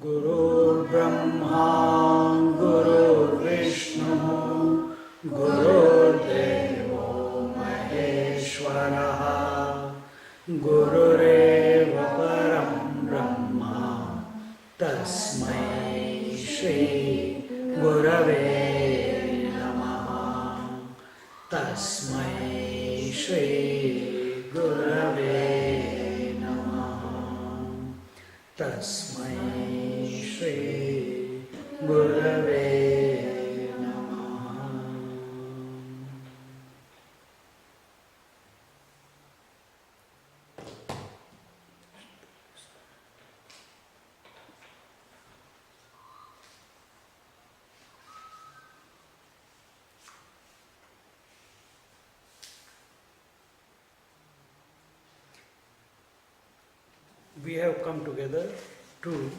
गुरुर्ब्रह्मा गुरुर्विष्णु गुरुर्देवो महेश्वरः गुरुरेव परं ब्रह्म तस्मै श्री गुरवे नमः तस्मै श्री गुरवे नमः तस्मै श्री गुरवे नमः। We have come together to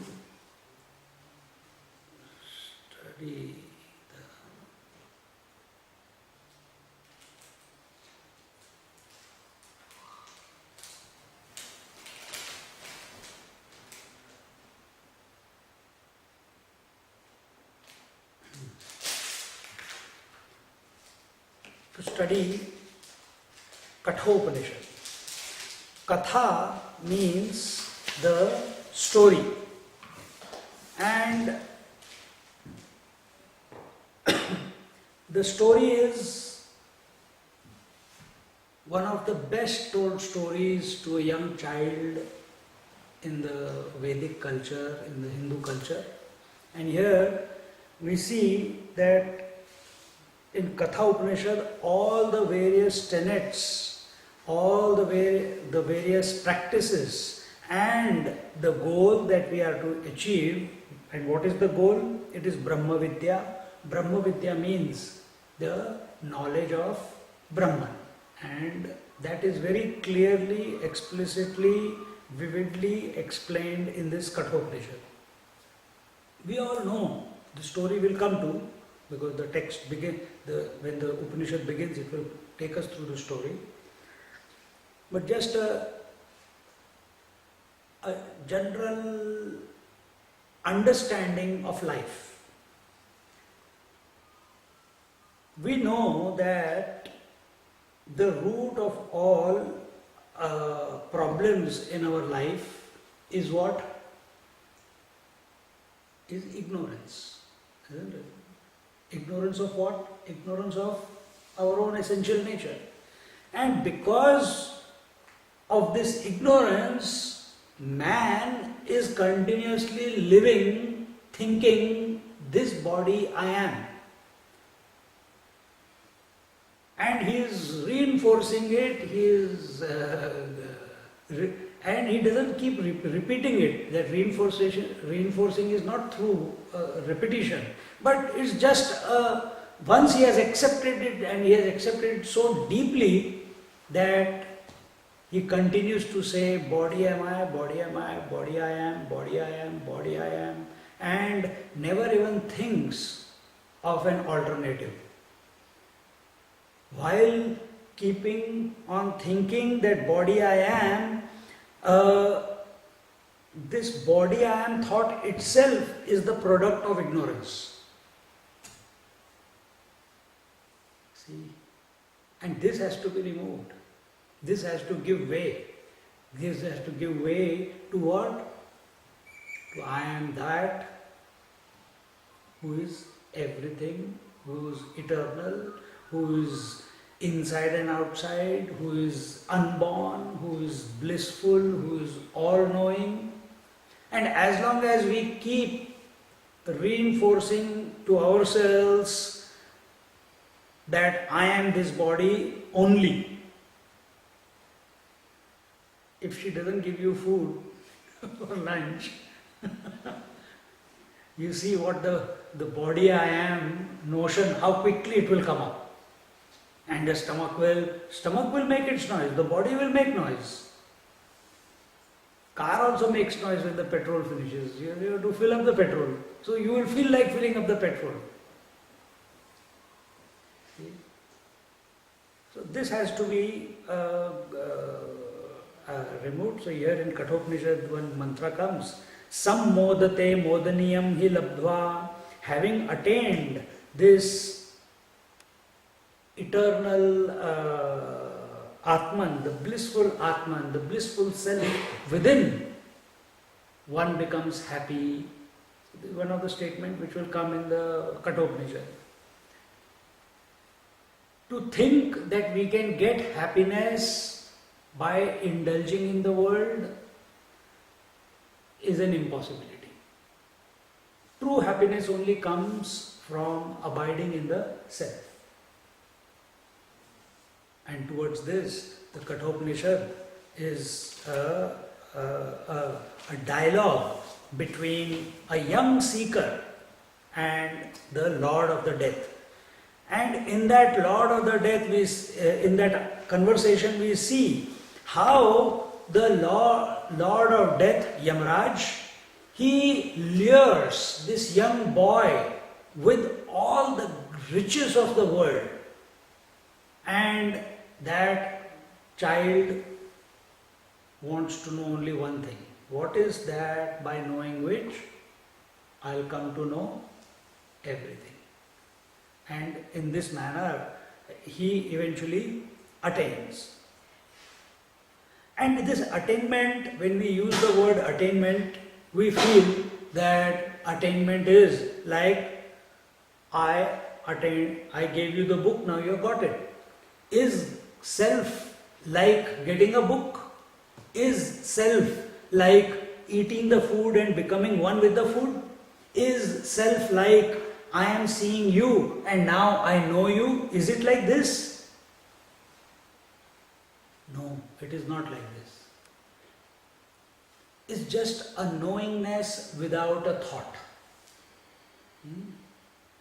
study Kathopanishad. Katha means the story, and the story is one of the best told stories to a young child in the Vedic culture, in the Hindu culture. And here we see that in Katha Upanishad, all the various tenets, all the various practices and the goal that we are to achieve. And what is the goal? It is Brahma Vidya. Brahma Vidya means the knowledge of Brahman, and that is very clearly, explicitly, vividly explained in this Kathopanishad. We all know the story will come to, because the text begins, when the Upanishad begins, it will take us through the story. But just a general understanding of life. We know that the root of all problems in our life is what? Is ignorance, isn't it? Ignorance of what? Ignorance of our own essential nature. And because of this ignorance, man is continuously living, thinking, this body I am. And he is reinforcing it, and he doesn't keep repeating it. That reinforcing is not through repetition, but it's just once he has accepted it, and he has accepted it so deeply that he continues to say, body am I, body am I, body I am, body I am, body I am, and never even thinks of an alternative. While keeping on thinking that body I am, this body I am thought itself is the product of ignorance. See? And this has to be removed. This has to give way. This has to give way to what? To I am that, who is everything, who is eternal, who is inside and outside, who is unborn, who is blissful, who is all-knowing. And as long as we keep reinforcing to ourselves that I am this body only, if she doesn't give you food for lunch, you see what the body I am notion, how quickly it will come up. And the stomach will make its noise, the body will make noise. Car also makes noise when the petrol finishes. You have to fill up the petrol. So you will feel like filling up the petrol. See? So this has to be removed. So here in Kathopanishad one mantra comes, Sam modate modaniyam hi labdva, having attained this eternal Atman, the blissful Atman, the blissful self within, one becomes happy. This is one of the statements which will come in the Kathopanishad. To think that we can get happiness by indulging in the world is an impossibility. True happiness only comes from abiding in the self. And towards this, the Kathopanishad is a dialogue between a young seeker and the Lord of the Death. And in that Lord of the Death, in that conversation, we see how the Lord of Death, Yamraj, he lures this young boy with all the riches of the world. And that child wants to know only one thing. What is that by knowing which I'll come to know everything? And in this manner, he eventually attains. And this attainment, when we use the word attainment, we feel that attainment is like, I attained, I gave you the book, now you have got it. Is self like getting a book? Is self like eating the food and becoming one with the food? Is self like I am seeing you and now I know you? Is it like this? No, it is not like this. It's just a knowingness without a thought.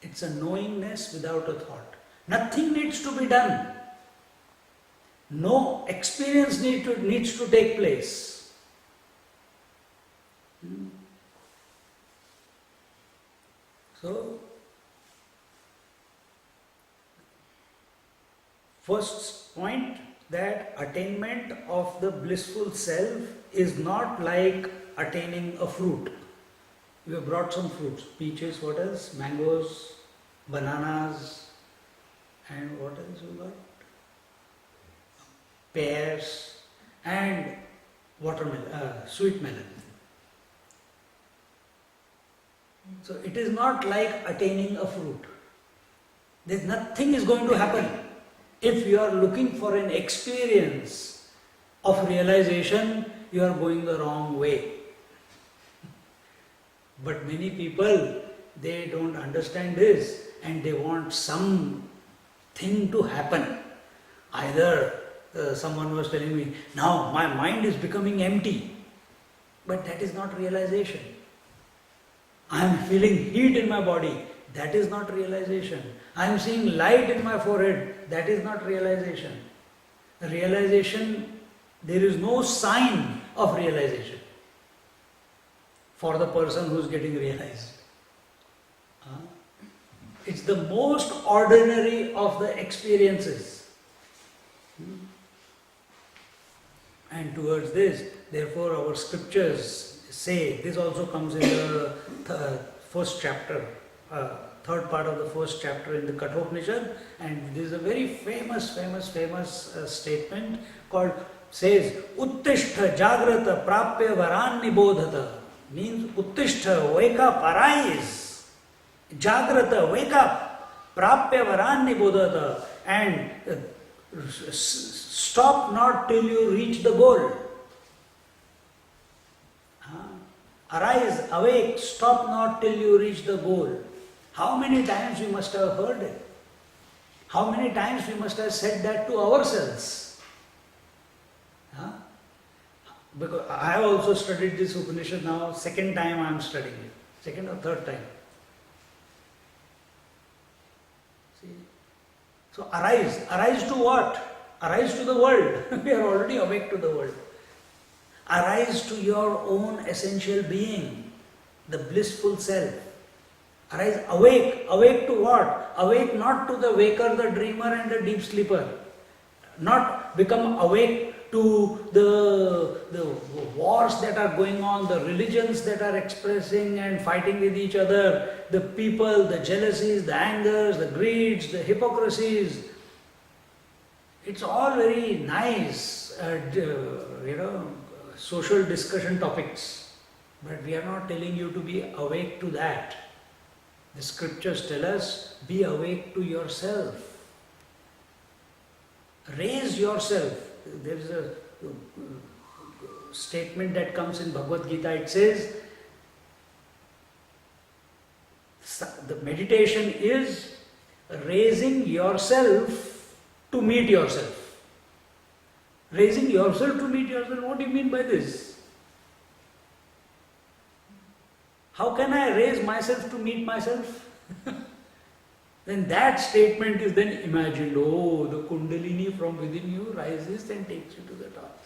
It's a knowingness without a thought. Nothing needs to be done. No experience needs to take place. So, first point, that attainment of the blissful self is not like attaining a fruit. You have brought some fruits, peaches, what else? Mangoes, bananas, and what else you got? Pears and watermelon, sweet melon. So it is not like attaining a fruit. There's nothing is going to happen. If you are looking for an experience of realization, you are going the wrong way. But many people, they don't understand this and they want something to happen. Either someone was telling me, now my mind is becoming empty. But that is not realization. I am feeling heat in my body. That is not realization. I am seeing light in my forehead. That is not realization. Realization, there is no sign of realization for the person who is getting realized. It's the most ordinary of the experiences. And towards this, therefore, our scriptures say, this also comes in the first chapter, third part of the first chapter in the Kathopanishad, and this is a very famous statement called, says, Uttishtha Jagrata Prapya Varan Nibodhata, means Uttishtha, wake up, arise, Jagrata, wake up, Prapya Varan Nibodhata, and stop not till you reach the goal. Arise, awake, stop not till you reach the goal. How many times we must have heard it? How many times we must have said that to ourselves? Because I have also studied this Upanishad now, second time I am studying it, second or third time. See? So arise to what? Arise to the world. We are already awake to the world. Arise to your own essential being, the blissful self. Arise, awake to what? Awake not to the waker, the dreamer and the deep sleeper. Not become awake to the wars that are going on, the religions that are expressing and fighting with each other, the people, the jealousies, the angers, the greeds, the hypocrisies. It's all very nice, social discussion topics. But we are not telling you to be awake to that. The scriptures tell us, be awake to yourself. Raise yourself. There is a statement that comes in Bhagavad Gita. It says, the meditation is raising yourself to meet yourself. Raising yourself to meet yourself. What do you mean by this? How can I raise myself to meet myself? Then that statement is then imagined. Oh, the Kundalini from within you rises and takes you to the top.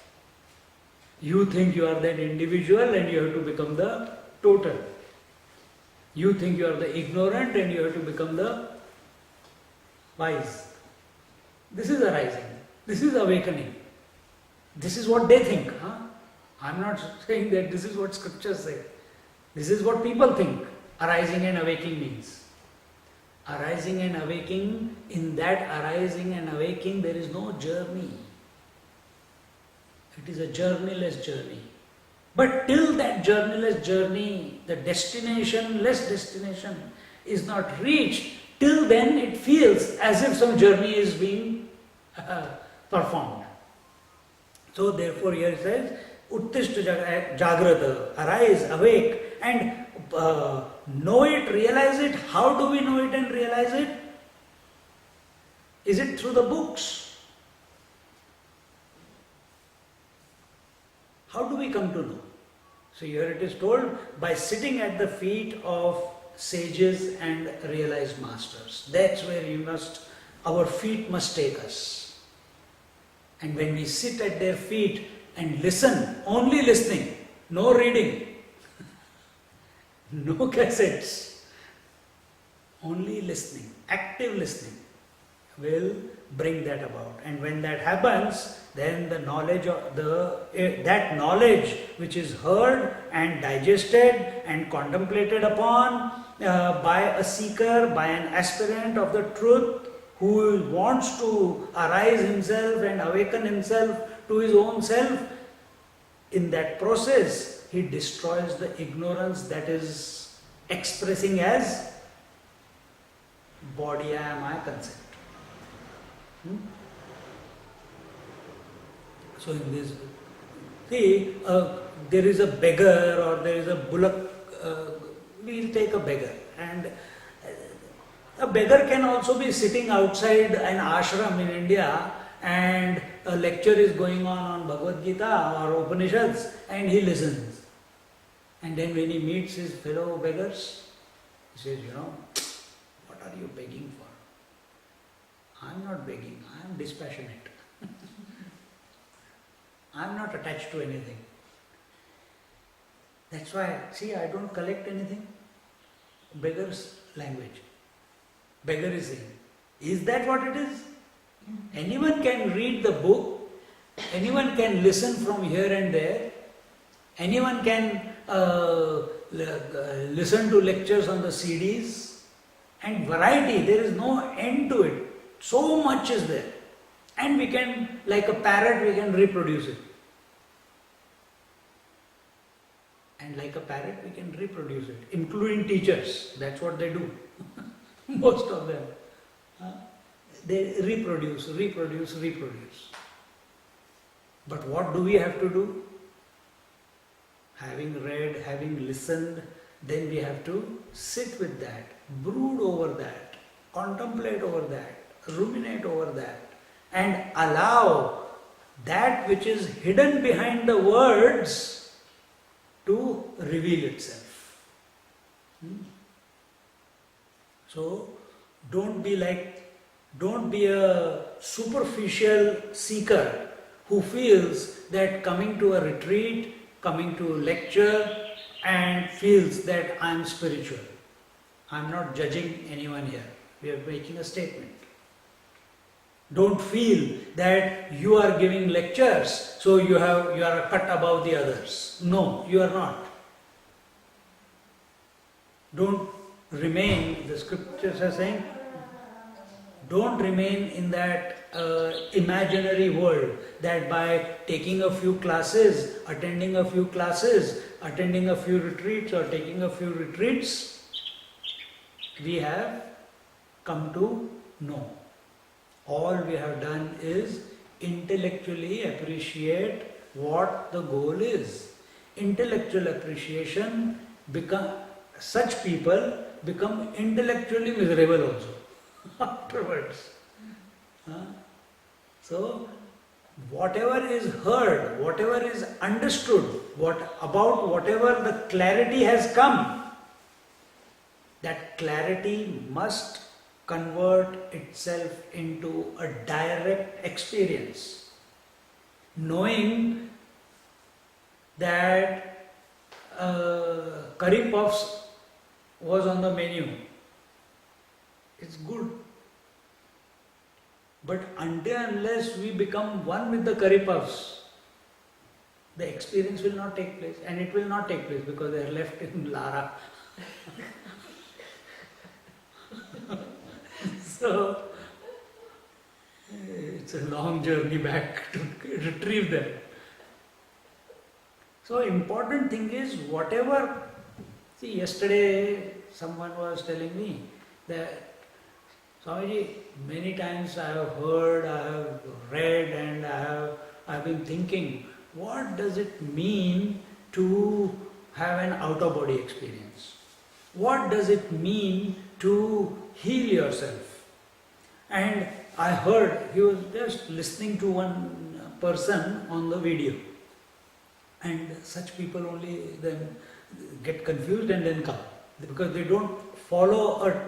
You think you are that individual and you have to become the total. You think you are the ignorant and you have to become the wise. This is arising. This is awakening. This is what they think. I am not saying that this is what scriptures say. This is what people think arising and awaking means. Arising and awaking, in that arising and awaking there is no journey. It is a journeyless journey. But till that journeyless journey, the destinationless destination is not reached, till then it feels as if some journey is being performed. So therefore here it says, Uttishta Jagrata, arise, awake, and know it, realize it. How do we know it and realize it? Is it through the books? How do we come to know? So here it is told, by sitting at the feet of sages and realized masters. That's where our feet must take us. And when we sit at their feet and listen, only listening, no reading, no cassettes, only listening, active listening will bring that about. And when that happens, then the knowledge of that knowledge which is heard and digested and contemplated upon by a seeker, by an aspirant of the truth who wants to arise himself and awaken himself to his own self, in that process he destroys the ignorance that is expressing as body I am I concept. So in this, see, there is a beggar or there is a bullock, we'll take a beggar, and a beggar can also be sitting outside an ashram in India and a lecture is going on Bhagavad Gita or Upanishads and he listens. And then when he meets his fellow beggars, he says, what are you begging for? I am not begging, I am dispassionate. I am not attached to anything. That's why, see, I don't collect anything. Beggar's language. Beggar is saying, is that what it is? Anyone can read the book, anyone can listen from here and there, anyone can listen to lectures on the CDs, and variety, there is no end to it. So much is there. And we can, like a parrot, we can reproduce it. And like a parrot, we can reproduce it, including teachers. That's what they do. Most of them. They reproduce. But what do we have to do? Having read, having listened, then we have to sit with that, brood over that, contemplate over that, ruminate over that, and allow that which is hidden behind the words to reveal itself. So don't be a superficial seeker who feels that coming to a retreat, coming to a lecture, and feels that I am spiritual. I am not judging anyone here. We are making a statement. Don't feel that you are giving lectures, so you are a cut above the others. No, you are not. Don't remain, the scriptures are saying, don't remain in that imaginary world that by taking a few classes, attending a few classes, attending a few retreats or taking a few retreats, we have come to know. All we have done is intellectually appreciate what the goal is. Intellectual appreciation, such people become intellectually miserable also afterwards. So, whatever is heard, whatever is understood, about whatever the clarity has come, that clarity must convert itself into a direct experience. Knowing that curry puffs was on the menu, it's good. But until unless we become one with the curry puffs, the experience will not take place, and it will not take place because they are left in Lara. So, it's a long journey back to retrieve them. So, important thing is whatever, see, yesterday someone was telling me that, Swamiji, many times I have heard, I have read, and I have been thinking, what does it mean to have an out-of-body experience? What does it mean to heal yourself? And I heard, he was just listening to one person on the video. And such people only then get confused and then come. Because they don't follow a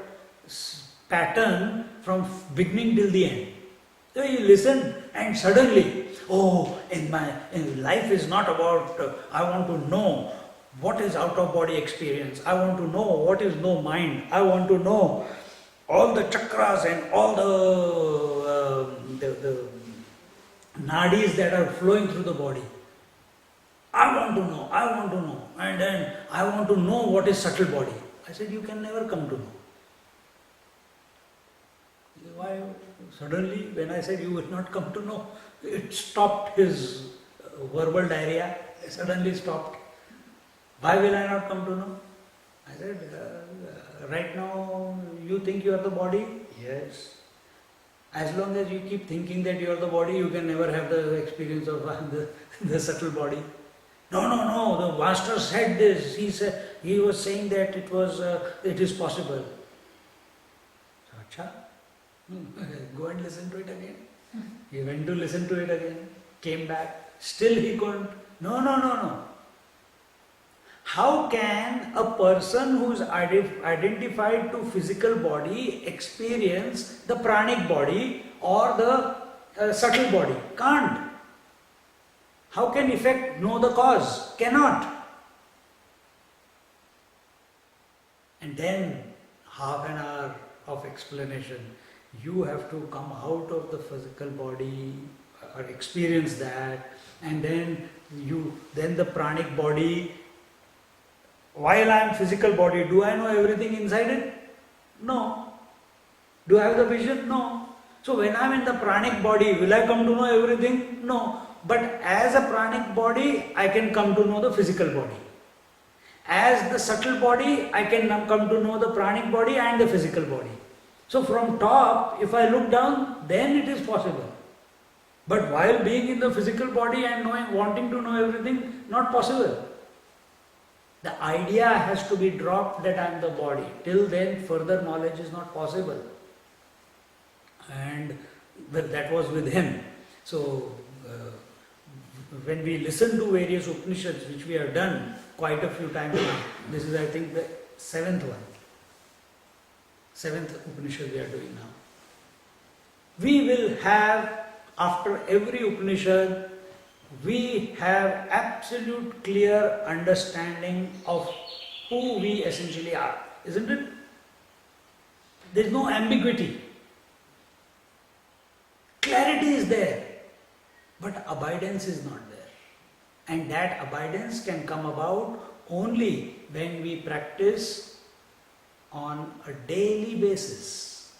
pattern from beginning till the end. So you listen and suddenly, in life is not about, I want to know what is out-of-body experience. I want to know what is no mind. I want to know all the chakras and all the nadis that are flowing through the body. I want to know. And then I want to know what is subtle body. I said, you can never come to know. Why? Suddenly, when I said you will not come to know, it stopped his verbal diarrhea. It suddenly stopped. Why will I not come to know? I said, right now you think you are the body? Yes. As long as you keep thinking that you are the body, you can never have the experience of the subtle body. No, the master said this. He was saying that it is possible. Acha? Go and listen to it again. He went to listen to it again, came back, still he couldn't. No. How can a person who is identified to physical body experience the pranic body or the subtle body? Can't. How can effect know the cause? Cannot. And then half an hour of explanation. You have to come out of the physical body or experience that, and then the pranic body. While I am physical body, do I know everything inside it? No. Do I have the vision? No. So when I am in the pranic body, will I come to know everything? No. But as a pranic body, I can come to know the physical body. As the subtle body, I can come to know the pranic body and the physical body. So from top, if I look down, then it is possible. But while being in the physical body and wanting to know everything, not possible. The idea has to be dropped that I am the body. Till then, further knowledge is not possible. And that was with him. So, when we listen to various Upanishads, which we have done quite a few times now, this is I think the seventh Upanishad we are doing now. We will have, after every Upanishad, we have absolute clear understanding of who we essentially are, isn't it? There is no ambiguity. Clarity is there, but abidance is not there. And that abidance can come about only when we practice on a daily basis,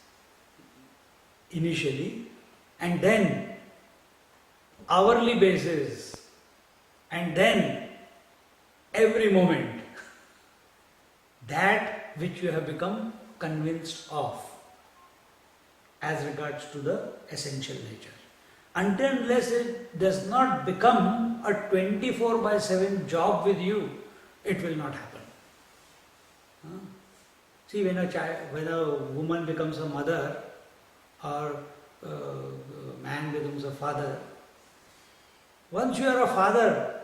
initially, and then hourly basis, and then every moment. That which you have become convinced of as regards to the essential nature. Until unless it does not become a 24/7 job with you, it will not happen. See, when a woman becomes a mother or a man becomes a father, once you are a father,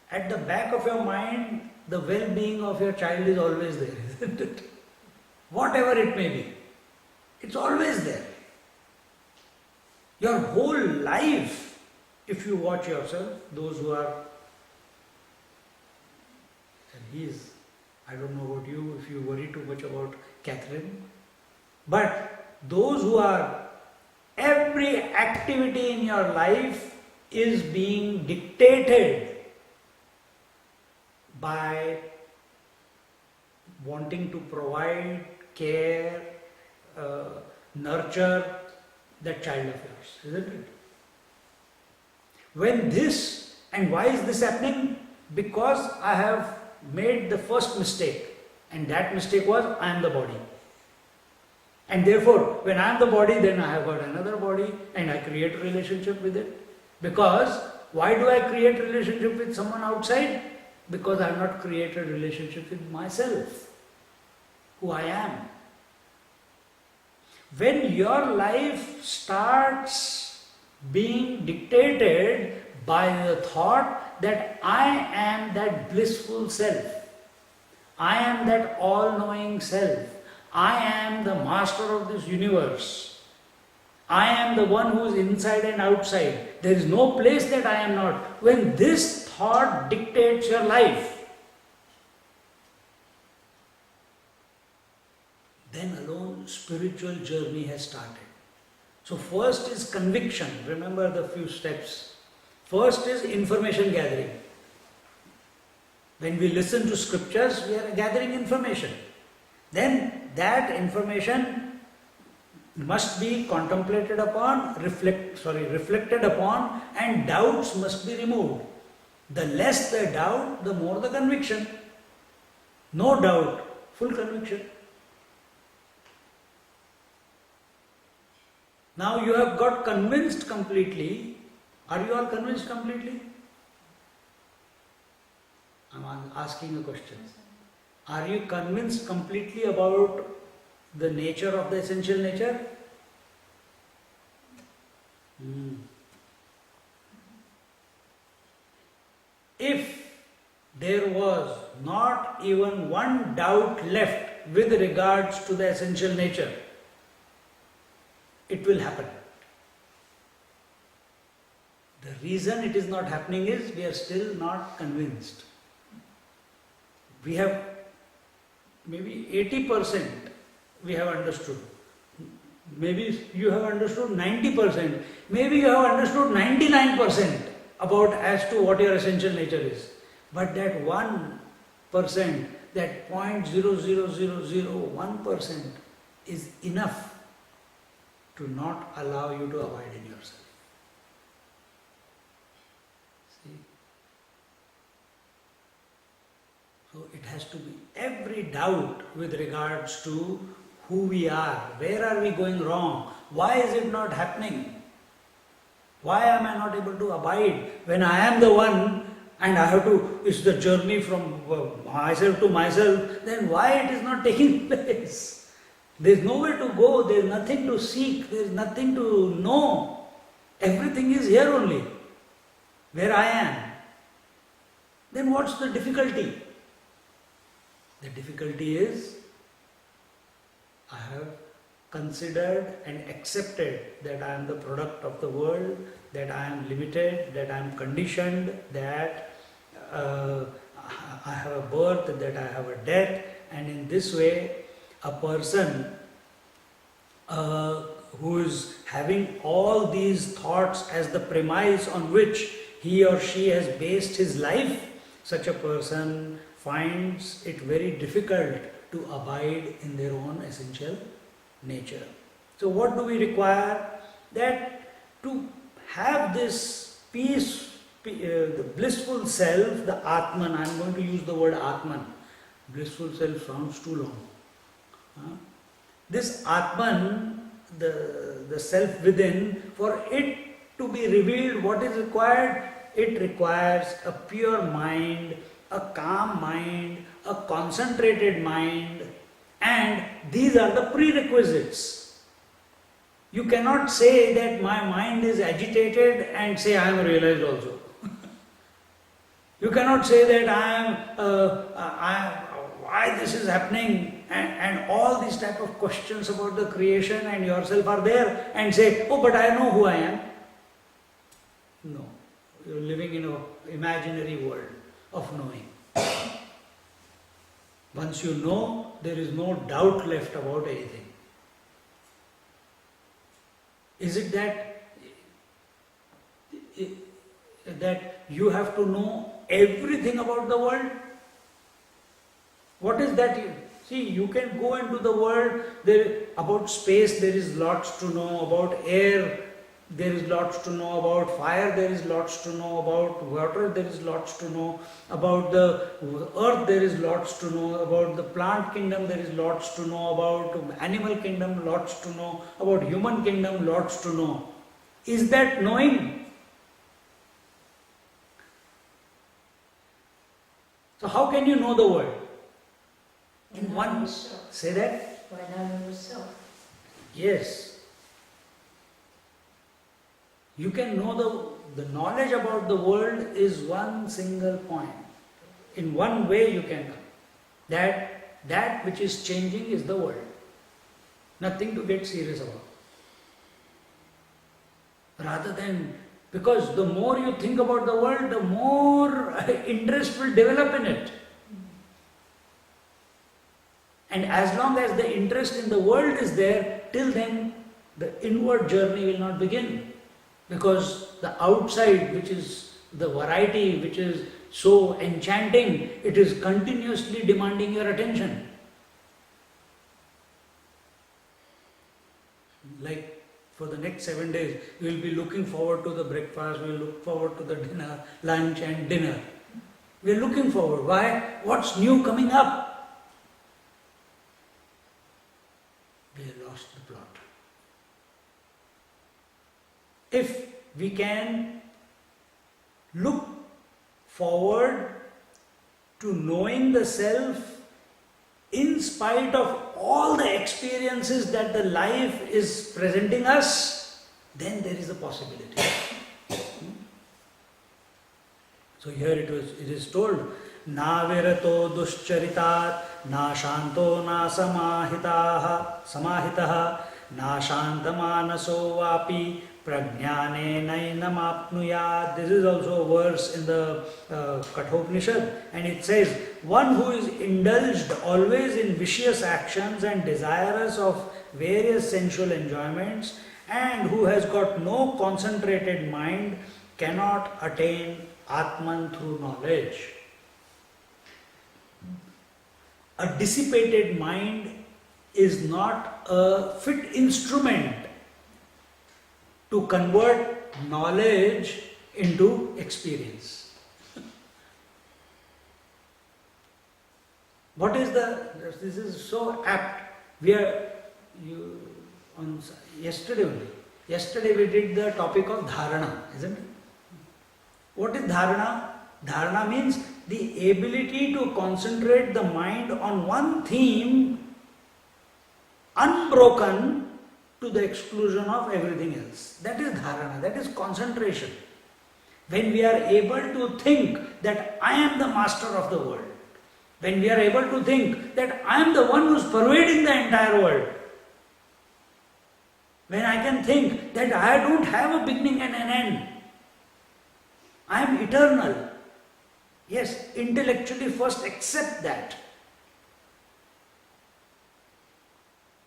at the back of your mind, the well-being of your child is always there, isn't it? Whatever it may be, it's always there. Your whole life, if you watch yourself, those who are, and I don't know about you, if you worry too much about Catherine, but those who are, every activity in your life is being dictated by wanting to provide, care, nurture that child of yours, isn't it? When this, and why is this happening? Because I have made the first mistake, and that mistake was I am the body. And therefore, when I am the body, then I have got another body, and I create a relationship with it. Because, why do I create a relationship with someone outside? Because I have not created a relationship with myself, who I am. When your life starts being dictated by the thought that I am that blissful self, I am that all-knowing self, I am the master of this universe, I am the one who is inside and outside, there is no place that I am not. When this thought dictates your life, then alone spiritual journey has started. So first is conviction. Remember the few steps. First is information gathering. When we listen to scriptures, we are gathering information. Then that information must be contemplated upon, reflected upon, and doubts must be removed. The less the doubt, the more the conviction. No doubt, full conviction. Now you have got convinced completely. Are you all convinced completely? I am asking a question. Are you convinced completely about the nature of the essential nature? If there was not even one doubt left with regards to the essential nature, it will happen. The reason it is not happening is we are still not convinced. We have maybe 80% we have understood. Maybe you have understood 90%. Maybe you have understood 99% about as to what your essential nature is. But that 1%, that 0.00001% is enough to not allow you to abide in yourself. See? So it has to be every doubt with regards to who we are, where are we going wrong, why is it not happening, why am I not able to abide when I am the one and I have to, it's the journey from myself to myself, then why it is not taking place? There is nowhere to go, there is nothing to seek, there is nothing to know. everything is here only, where I am, then what's the difficulty? The difficulty is I have considered and accepted that I am the product of the world, that I am limited, that I am conditioned, that I have a birth, that I have a death, and in this way a person who is having all these thoughts as the premise on which he or she has based his life, such a person finds it very difficult to abide in their own essential nature. So what do we require? That to have this peace, the blissful self, the Atman, I am going to use the word Atman. Blissful self sounds too long. This Atman, the self within, for it to be revealed, what is required? It requires a pure mind, a calm mind, a concentrated mind, and these are the prerequisites. You cannot say that my mind is agitated and say I am realized also. You cannot say that I am why this is happening and all these type of questions about the creation and yourself are there and say, oh, but I know who I am. No, you are living in an imaginary world of knowing. Once you know, there is no doubt left about anything. Is it that you have to know everything about the world? What is that? See, you can go into the world, about space there is lots to know, about air there is lots to know, about fire there is lots to know, about water there is lots to know, about the earth there is lots to know, about the plant kingdom there is lots to know, about animal kingdom lots to know, about human kingdom lots to know. Is that knowing? So how can you know the world? In one, say that? By knowing yourself. Yes. You can know the knowledge about the world is one single point. In one way you can come. That which is changing is the world. Nothing to get serious about. Rather than, because the more you think about the world, the more interest will develop in it. And as long as the interest in the world is there, till then the inward journey will not begin. Because the outside, which is the variety, which is so enchanting, it is continuously demanding your attention. Like for the next 7 days, you will be looking forward to the breakfast, we will look forward to the dinner, lunch and dinner. We are looking forward. Why? What's new coming up? We have lost the plot. If we can look forward to knowing the self in spite of all the experiences that the life is presenting us, then there is a possibility. So here it is told, na virato duscharitat, na shanto na samahitaha, na shantamanaso vapi prajnane nainamapnuyat. This is also a verse in the Kathopanishad, and it says, one who is indulged always in vicious actions and desirous of various sensual enjoyments, and who has got no concentrated mind, cannot attain Atman through knowledge. A dissipated mind is not a fit instrument to convert knowledge into experience. What is this is so apt. Yesterday we did the topic of dharana, isn't it? What is dharana? Dharana means the ability to concentrate the mind on one theme, unbroken, to the exclusion of everything else. That is dharana, that is concentration. When we are able to think that I am the master of the world, when we are able to think that I am the one who is pervading the entire world, when I can think that I don't have a beginning and an end, I am eternal. Yes, intellectually first accept that.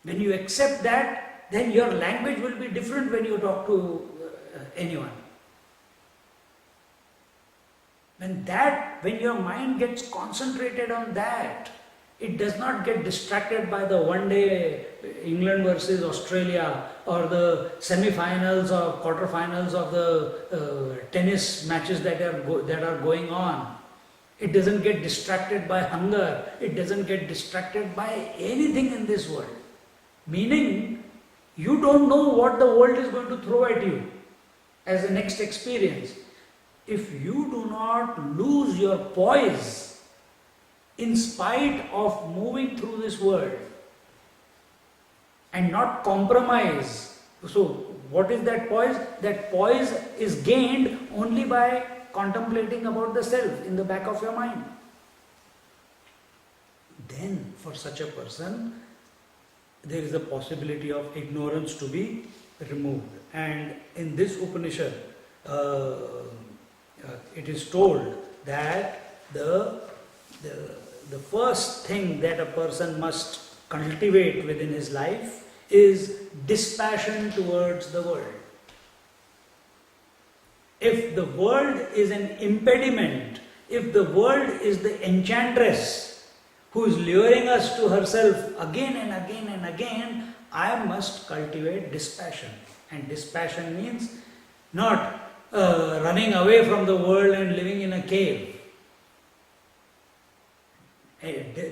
When you accept that, then your language will be different when you talk to anyone. When your mind gets concentrated on that, it does not get distracted by the one day England versus Australia or the semi-finals or quarter-finals of the tennis matches that are going on. It doesn't get distracted by hunger. It doesn't get distracted by anything in this world. Meaning, you don't know what the world is going to throw at you as the next experience. If you do not lose your poise in spite of moving through this world and not compromise, so what is that poise? That poise is gained only by contemplating about the self in the back of your mind. Then for such a person, there is a possibility of ignorance to be removed. And in this Upanishad, it is told that the first thing that a person must cultivate within his life is dispassion towards the world. If the world is an impediment, if the world is the enchantress who is luring us to herself again and again and again, I must cultivate dispassion. And dispassion means not running away from the world and living in a cave.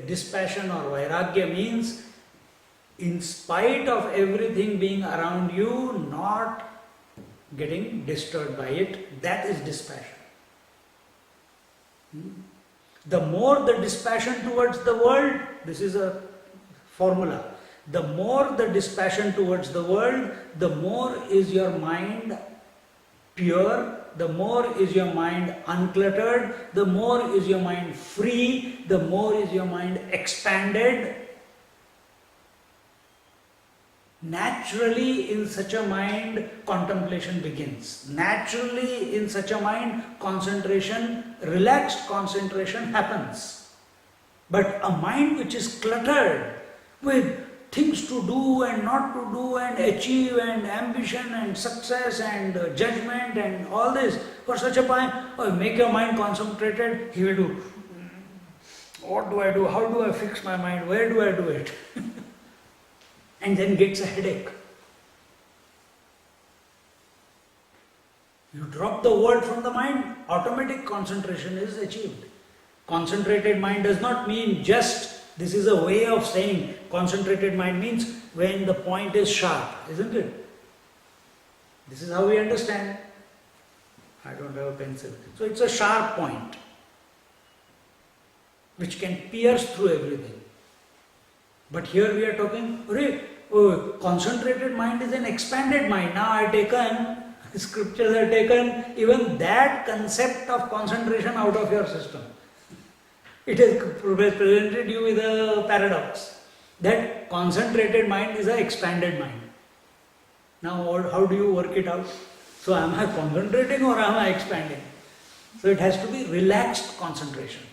Dispassion or vairagya means, in spite of everything being around you, not getting disturbed by it. That is dispassion. The more the dispassion towards the world, this is a formula. The more the dispassion towards the world, the more is your mind pure, the more is your mind uncluttered, the more is your mind free, the more is your mind expanded. Naturally, in such a mind, contemplation begins. Naturally, in such a mind, concentration, relaxed concentration happens. But a mind which is cluttered with things to do and not to do and achieve and ambition and success and judgment and all this, for such a mind, make your mind concentrated, he will do, what do I do, how do I fix my mind, where do I do it? And then gets a headache. You drop the word from the mind, automatic concentration is achieved. Concentrated mind does not mean just, this is a way of saying, concentrated mind means when the point is sharp, isn't it? This is how we understand. I don't have a pencil. So it's a sharp point which can pierce through everything. But here we are talking, concentrated mind is an expanded mind. Now scriptures have taken even that concept of concentration out of your system. It has presented you with a paradox that concentrated mind is an expanded mind. Now how do you work it out? So am I concentrating or am I expanding? So it has to be relaxed concentration.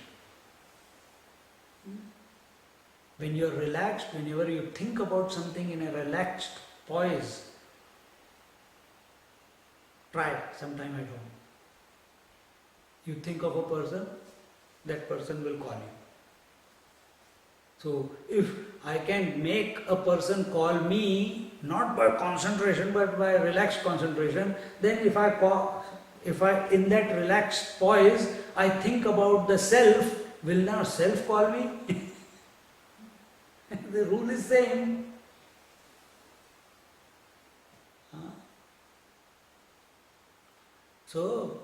When you are relaxed, whenever you think about something in a relaxed poise, try sometime at home. You think of a person, that person will call you. So if I can make a person call me, not by concentration but by relaxed concentration, then if I in that relaxed poise, I think about the self, will now self call me? The rule is same. So,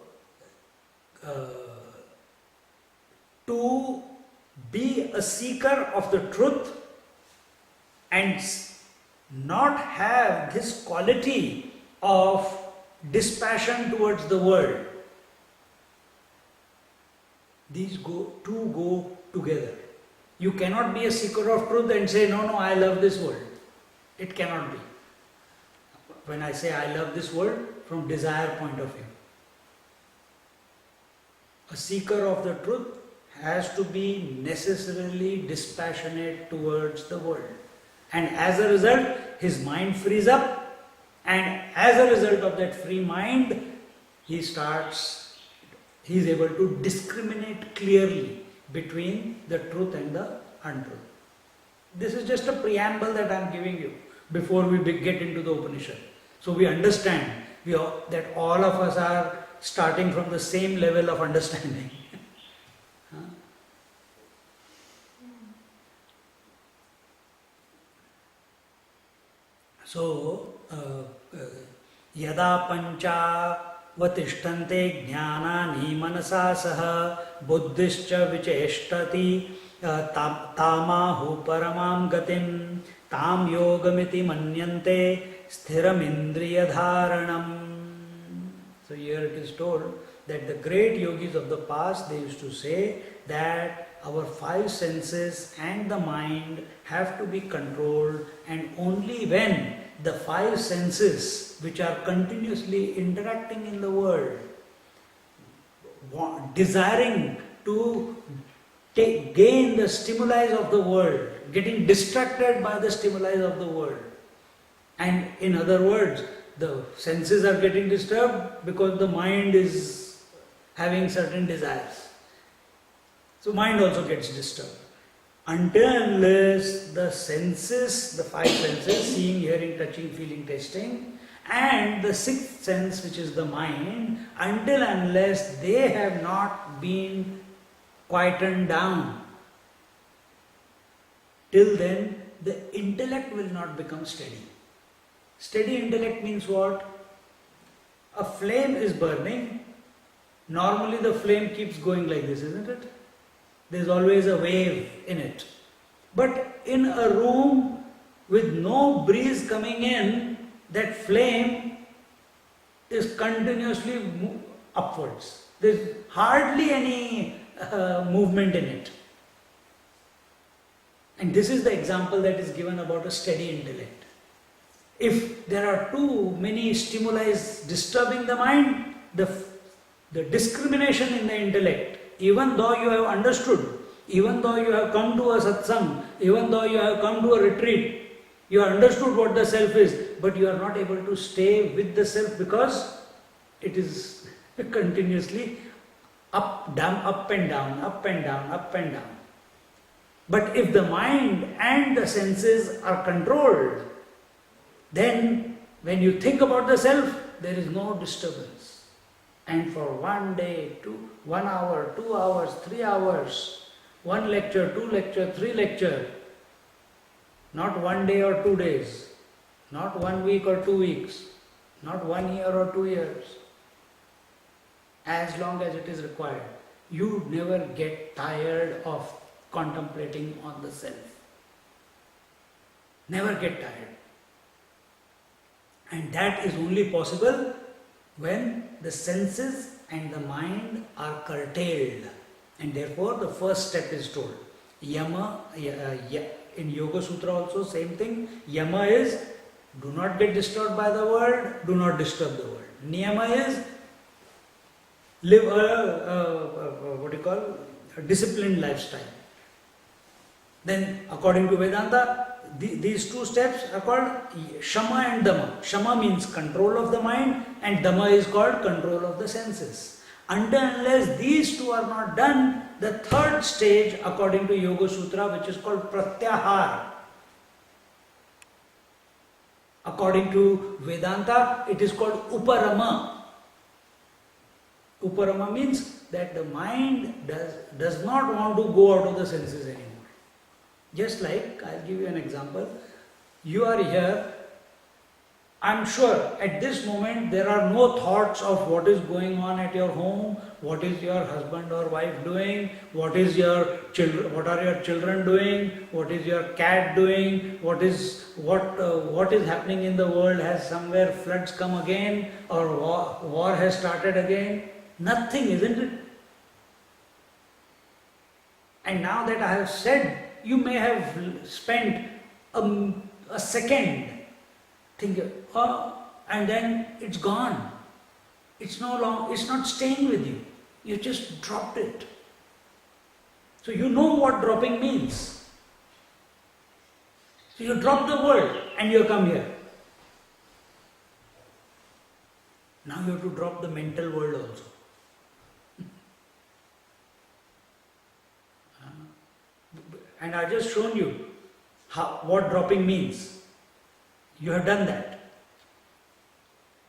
to be a seeker of the truth and not have this quality of dispassion towards the world. These two go together. You cannot be a seeker of truth and say, no, I love this world. It cannot be. When I say I love this world, from desire point of view. A seeker of the truth has to be necessarily dispassionate towards the world. And as a result, his mind frees up, and as a result of that free mind, he is able to discriminate clearly between the truth and the untruth. This is just a preamble that I am giving you before we get into the Upanishad. So we understand that all of us are starting from the same level of understanding. So, yada pancha vatiштन्ते ज्ञानानि मनसा सह बुद्धिश्च विचेष्टति तामाहु परमां गतिं ताम योगमिति मन्यन्ते स्थिरमिन्द्रियधारणम्. So here it is told that the great yogis of the past, they used to say that our five senses and the mind have to be controlled, and only when the five senses which are continuously interacting in the world, desiring to gain the stimuli of the world, getting distracted by the stimuli of the world, and in other words, the senses are getting disturbed because the mind is having certain desires. So mind also gets disturbed. Until unless the senses, the five senses, seeing, hearing, touching, feeling, tasting, and the sixth sense, which is the mind, until unless they have not been quietened down, till then the intellect will not become steady. Steady intellect means what? A flame is burning. Normally the flame keeps going like this, isn't it? There is always a wave in it. But in a room with no breeze coming in, that flame is continuously upwards. There is hardly any movement in it. And this is the example that is given about a steady intellect. If there are too many stimuli disturbing the mind, the discrimination in the intellect, even though you have understood, even though you have come to a satsang, even though you have come to a retreat, you have understood what the self is, but you are not able to stay with the self because it is continuously up, down, up and down, up and down, up and down. But if the mind and the senses are controlled, then when you think about the self, there is no disturbance. And for 1 day, 1 hour, 2 hours, 3 hours, 1 lecture, 2 lecture, 3 lecture, not 1 day or 2 days, not 1 week or 2 weeks, not 1 year or 2 years, as long as it is required, you never get tired of contemplating on the self. Never get tired. And that is only possible when the senses and the mind are curtailed. And therefore the first step is told. Yama, in Yoga Sutra also same thing. Yama is, do not get disturbed by the world, do not disturb the world. Niyama is, live a disciplined lifestyle. Then according to Vedanta, these two steps are called Shama and Dhamma. Shama means control of the mind, and Dhamma is called control of the senses. Until unless these two are not done, the third stage according to Yoga Sutra, which is called Pratyahar. According to Vedanta, it is called Uparama. Uparama means that the mind does not want to go out of the senses anymore. Just like, I'll give you an example. You are here, I'm sure at this moment there are no thoughts of what is going on at your home, what is your husband or wife doing, what is your children, what are your children doing, what is your cat doing, what is happening in the world, has somewhere floods come again or war has started again. Nothing, isn't it? And now that I have said, you may have spent a second thinking, oh, and then it's gone. It's not staying with you. You just dropped it. So you know what dropping means. So you drop the world and you come here. Now you have to drop the mental world also. And I just shown you what dropping means. You have done that.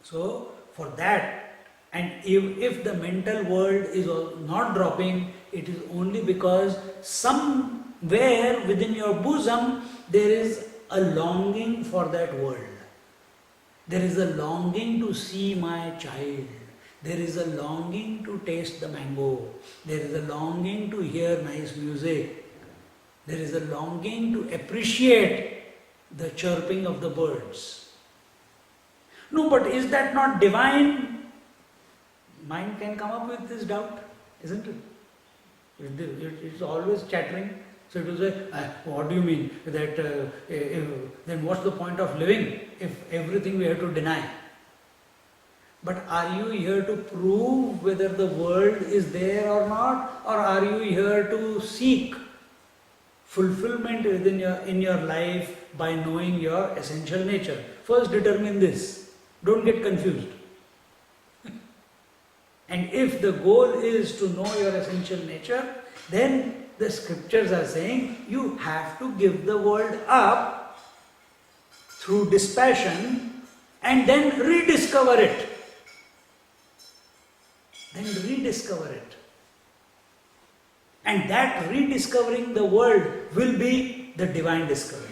So for that, and if the mental world is not dropping, it is only because somewhere within your bosom there is a longing for that world. There is a longing to see my child. There is a longing to taste the mango. There is a longing to hear nice music. There is a longing to appreciate the chirping of the birds. No, but is that not divine? Mind can come up with this doubt, isn't it? It's always chattering. So it will say, what do you mean? That then what's the point of living if everything we have to deny? But are you here to prove whether the world is there or not? Or are you here to seek fulfillment in your life by knowing your essential nature? First determine this. Don't get confused. And if the goal is to know your essential nature, then the scriptures are saying you have to give the world up through dispassion and then rediscover it. Then rediscover it. And that rediscovering the world will be the divine discovery.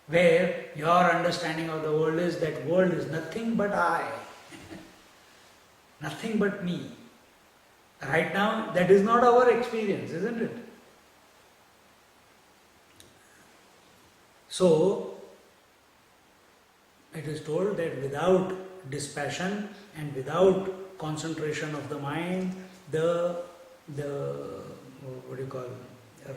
Where your understanding of the world is that world is nothing but I. Nothing but me. Right now, that is not our experience, isn't it? So, it is told that without dispassion and without concentration of the mind, the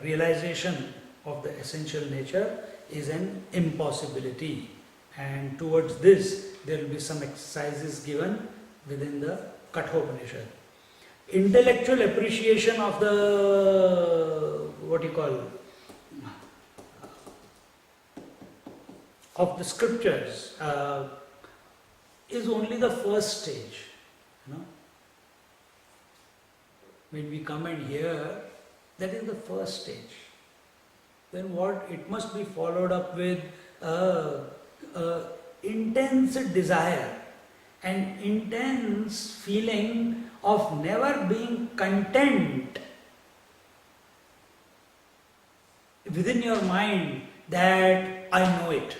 realization of the essential nature is an impossibility. And towards this, there will be some exercises given within the Kathopanishad. Intellectual appreciation of the of the scriptures is only the first stage. When we come and hear, that is the first stage. Then what? It must be followed up with intense desire, an intense feeling of never being content within your mind that I know it.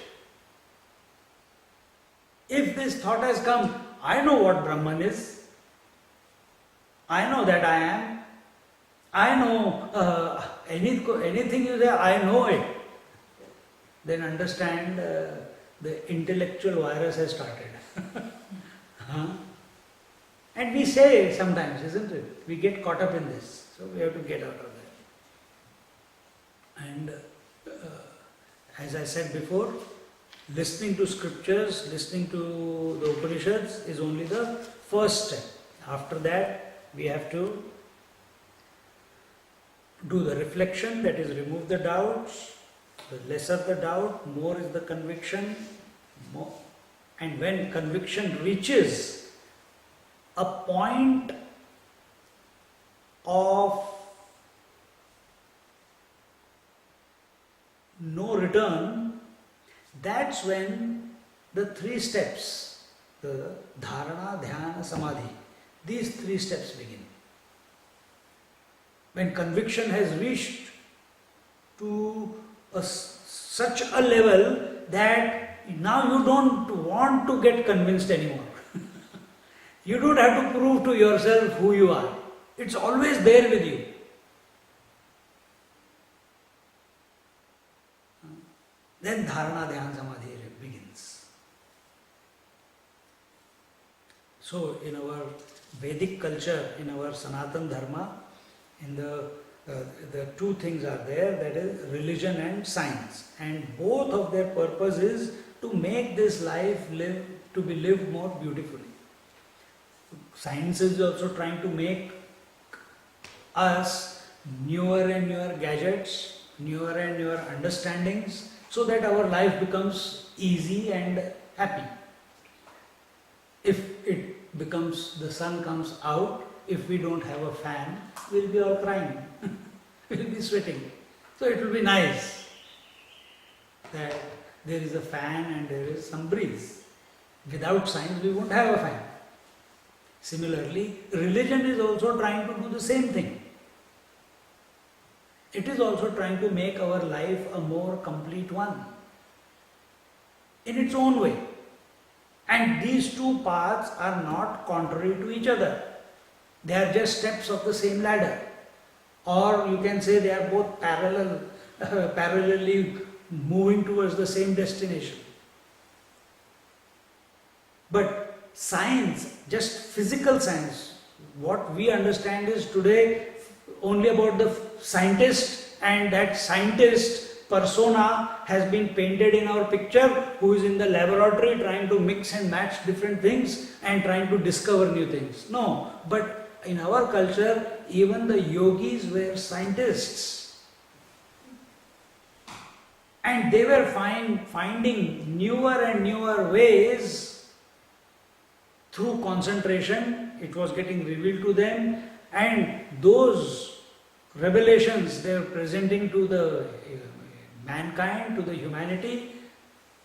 If this thought has come, I know what Brahman is, I know that I am, I know anything you say, I know it, then understand the intellectual virus has started. And we say sometimes, isn't it? We get caught up in this, so we have to get out of that. And as I said before, listening to scriptures, listening to the Upanishads is only the first step. After that, we have to do the reflection, that is, remove the doubts. The lesser the doubt, more is the conviction. More. And when conviction reaches a point of no return, that's when the three steps, the dharana, dhyana, samadhi, these three steps begin. When conviction has reached to such a level that now you don't want to get convinced anymore. You don't have to prove to yourself who you are. It's always there with you. Then Dharana, Dhyan, Samadhi begins. So in our Vedic culture, in our Sanatan Dharma, in the two things are there, that is religion and science. And both of their purpose is to make this life to be lived more beautifully. Science is also trying to make us newer and newer gadgets, newer and newer understandings, so that our life becomes easy and happy. If it becomes, the sun comes out, if we don't have a fan, we'll be all crying. We'll be sweating. So it will be nice that there is a fan and there is some breeze. Without science, we won't have a fan. Similarly, religion is also trying to do the same thing. It is also trying to make our life a more complete one, in its own way. And these two paths are not contrary to each other. They are just steps of the same ladder. Or you can say they are both parallelly moving towards the same destination. But science, just physical science, what we understand is today only about the scientist, and that scientist persona has been painted in our picture, who is in the laboratory trying to mix and match different things and trying to discover new things. No, but in our culture, even the yogis were scientists. And they were finding newer and newer ways through concentration. It was getting revealed to them, and those revelations they were presenting to the mankind, to the humanity,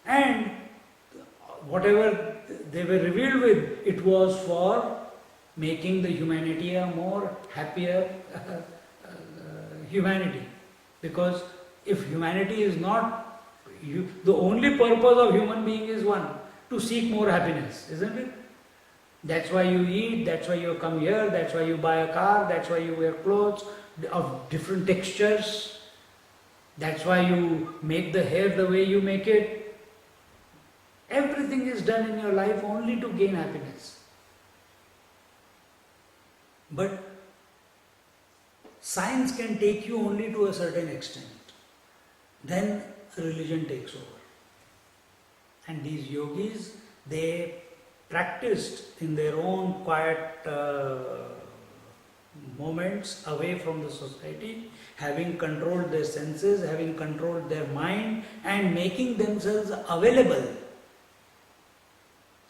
and whatever they were revealed with, it was for making the humanity a more happier humanity. Because if humanity is not, the only purpose of human being is one, to seek more happiness, isn't it? That's why you eat, that's why you come here, that's why you buy a car, that's why you wear clothes of different textures, that's why you make the hair the way you make it. Everything is done in your life only to gain happiness. But science can take you only to a certain extent. Then religion takes over. And these yogis, they practiced in their own quiet moments away from the society, having controlled their senses, having controlled their mind, and making themselves available.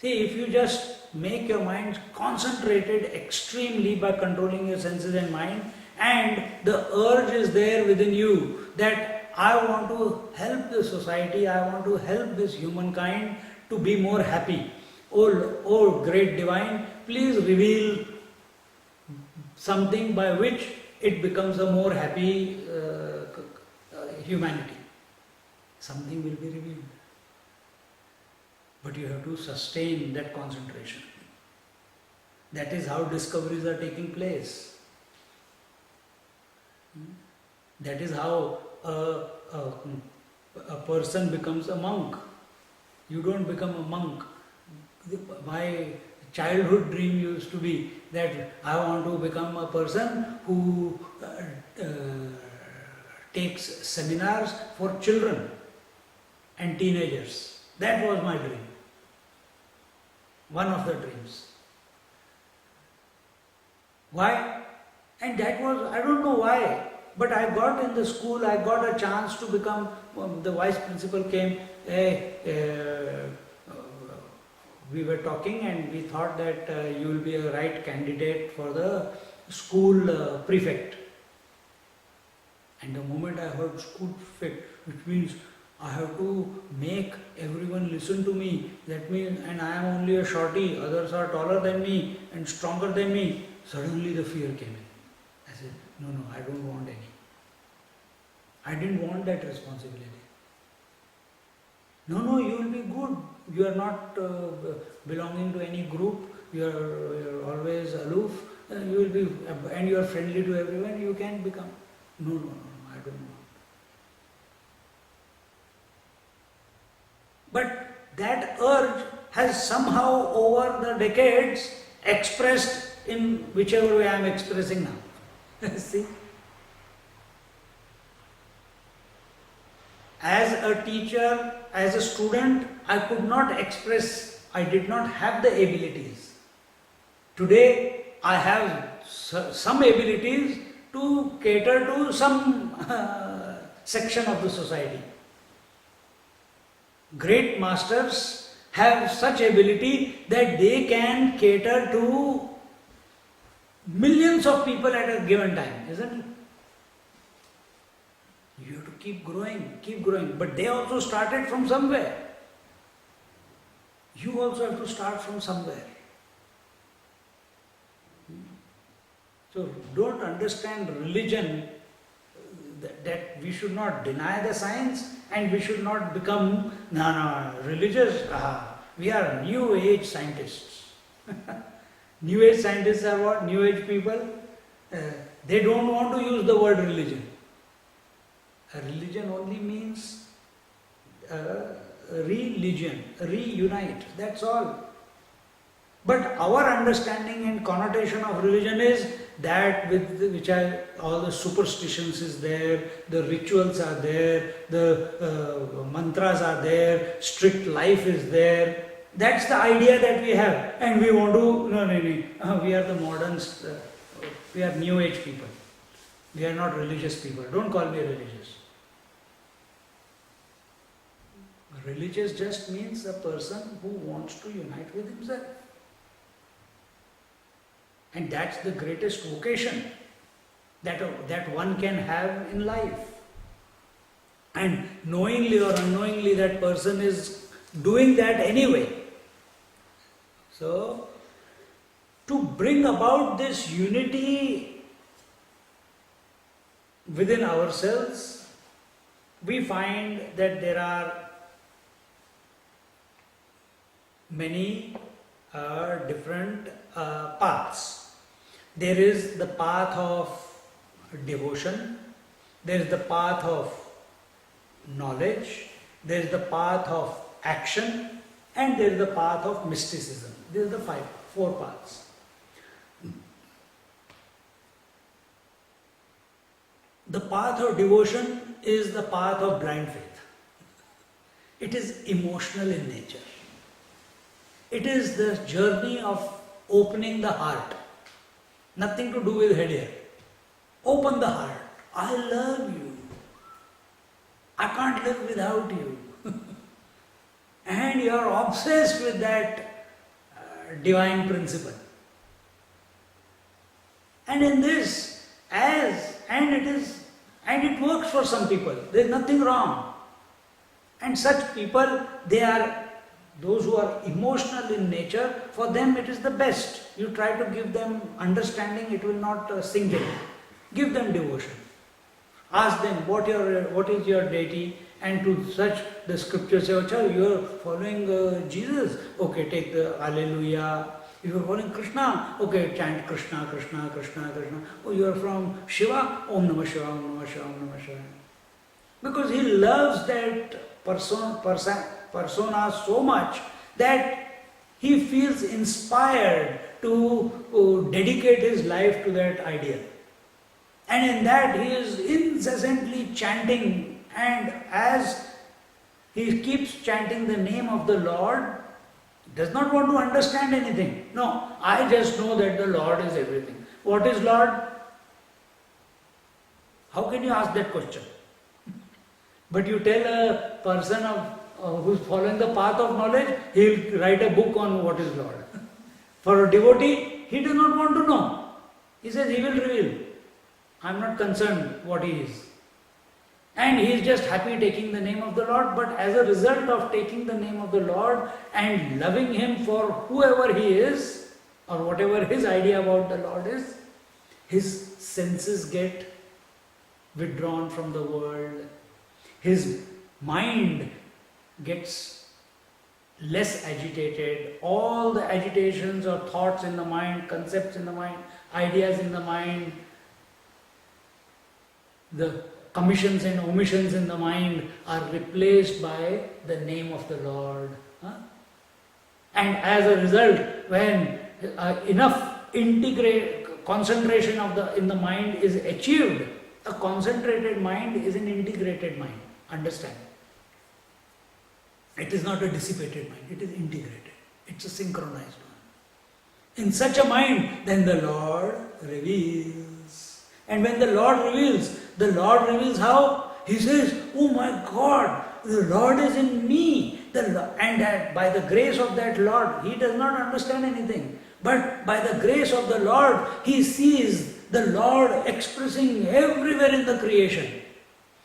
See, if you just make your mind concentrated extremely by controlling your senses and mind, and the urge is there within you that I want to help the society, I want to help this humankind to be more happy. Oh great divine, please reveal something by which it becomes a more happy humanity. Something will be revealed. But you have to sustain that concentration. That is how discoveries are taking place. That is how a person becomes a monk. You don't become a monk. My childhood dream used to be that I want to become a person who takes seminars for children and teenagers. That was my dream. One of the dreams. Why? And that was, I don't know why, but I got in the school, I got a chance to become, the vice principal came, we were talking and we thought that you will be a right candidate for the school prefect. And the moment I heard school prefect, which means I have to make everyone listen to me, that means, and I am only a shorty, others are taller than me and stronger than me, suddenly the fear came in. I said, no, I don't want any. I didn't want that responsibility. No, you will be good. You are not belonging to any group. You are always aloof. You will be, and you are friendly to everyone. You can become. No, I don't want. But that urge has somehow over the decades expressed in whichever way I am expressing now. See? As a teacher, as a student, I could not express, I did not have the abilities. Today, I have some abilities to cater to some section of the society. Great masters have such ability that they can cater to millions of people at a given time, isn't it? You have to keep growing. But they also started from somewhere. You also have to start from somewhere. So don't understand religion that we should not deny the science and we should not become religious. We are new age scientists. New age scientists are what? New age people. They don't want to use the word religion. A religion only means religion, reunite, that's all. But our understanding and connotation of religion is that all the superstitions is there, the rituals are there, the mantras are there, strict life is there. That's the idea that we have, and we want to, we are the moderns, we are new age people. We are not religious people. Don't call me religious. Religious just means a person who wants to unite with himself. And that's the greatest vocation that one can have in life. And knowingly or unknowingly that person is doing that anyway. So, to bring about this unity within ourselves, we find that there are many different paths. There is the path of devotion, there is the path of knowledge, there is the path of action, and there is the path of mysticism. These are the four paths. The path of devotion is the path of blind faith. It is emotional in nature. It is the journey of opening the heart. Nothing to do with head here. Open the heart. I love you. I can't live without you. And you are obsessed with that divine principle. And in this, it works for some people. There is nothing wrong. And such people, they are those who are emotional in nature, for them it is the best. You try to give them understanding, it will not sink in. Give them devotion. Ask them what is your deity, and to such the scripture say, oh, you are following Jesus, okay, take the Alleluia. If you are following Krishna, okay, chant Krishna, Krishna, Krishna, Krishna. Oh, you are from Shiva, Om Namah Shiva, Om Namah Shiva, Om Namah Shiva. Because he loves that persona so much that he feels inspired to dedicate his life to that ideal. And in that he is incessantly chanting, and as he keeps chanting the name of the Lord, does not want to understand anything. No, I just know that the Lord is everything. What is Lord? How can you ask that question? But you tell a person who is following the path of knowledge, he will write a book on what is Lord. For a devotee, he does not want to know. He says he will reveal. I am not concerned what he is. And he is just happy taking the name of the Lord, but as a result of taking the name of the Lord and loving him for whoever he is, or whatever his idea about the Lord is, his senses get withdrawn from the world. His mind gets less agitated. All the agitations or thoughts in the mind, concepts in the mind, ideas in the mind, the commissions and omissions in the mind are replaced by the name of the Lord. And as a result, when enough concentration in the mind is achieved, a concentrated mind is an integrated mind. Understand? It is not a dissipated mind, it is integrated. It's a synchronized one. In such a mind, then the Lord reveals. And when the Lord reveals how? He says, oh my God, the Lord is in me. And that by the grace of that Lord, he does not understand anything. But by the grace of the Lord, he sees the Lord expressing everywhere in the creation.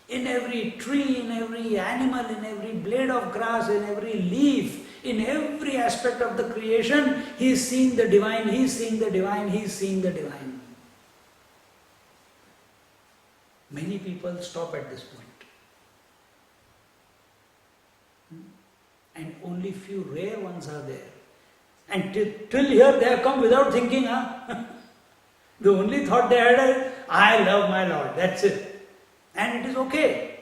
In every tree, in every animal, in every blade of grass, in every leaf, in every aspect of the creation, he is seeing the divine, he is seeing the divine, he is seeing the divine. Many people stop at this point. And only few rare ones are there. And till here they have come without thinking. The only thought they had is, I love my Lord, that's it. And it is okay.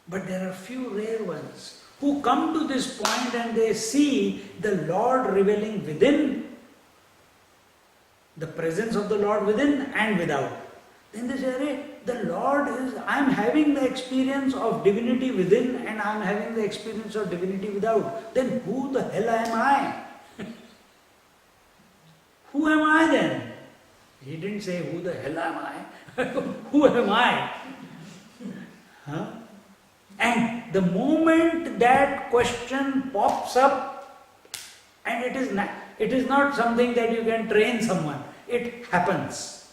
But there are few rare ones who come to this point and they see the Lord revealing within, the presence of the Lord within and without. Then they say, the Lord is, I am having the experience of divinity within and I am having the experience of divinity without. Then who the hell am I? Who am I then? He didn't say, who the hell am I? Who am I? And the moment that question pops up, and it is not something that you can train someone, it happens.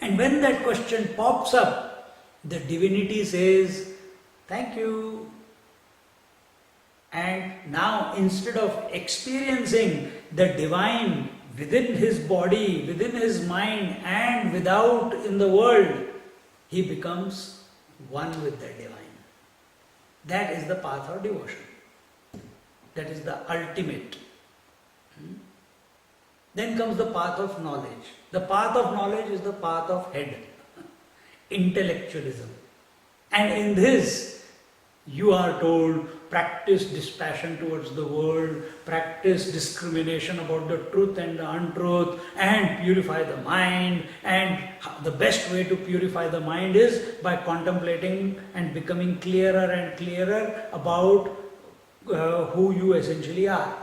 And when that question pops up, the divinity says, thank you. And now instead of experiencing the divine within his body, within his mind and without in the world, he becomes one with the divine. That is the path of devotion. That is the ultimate. Then comes the path of knowledge. The path of knowledge is the path of head, intellectualism. And in this, you are told, practice dispassion towards the world, practice discrimination about the truth and the untruth, and purify the mind. And the best way to purify the mind is by contemplating and becoming clearer and clearer about who you essentially are.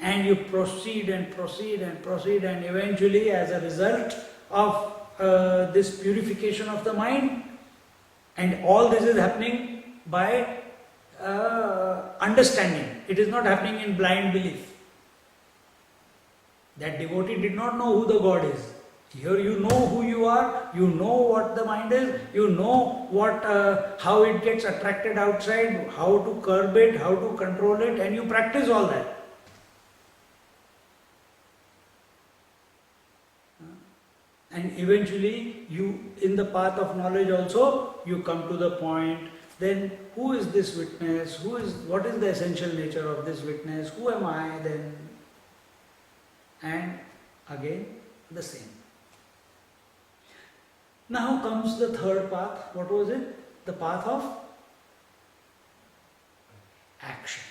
And you proceed and proceed and proceed, and eventually, as a result of this purification of the mind, and all this is happening by understanding. It is not happening in blind belief. That devotee did not know who the God is. Here you know who you are, you know what the mind is, you know what how it gets attracted outside, how to curb it, how to control it, and you practice all that. And eventually, you, in the path of knowledge also, you come to the point, then who is this witness? What is the essential nature of this witness? Who am I then? And again, the same. Now comes the third path. What was it? The path of action.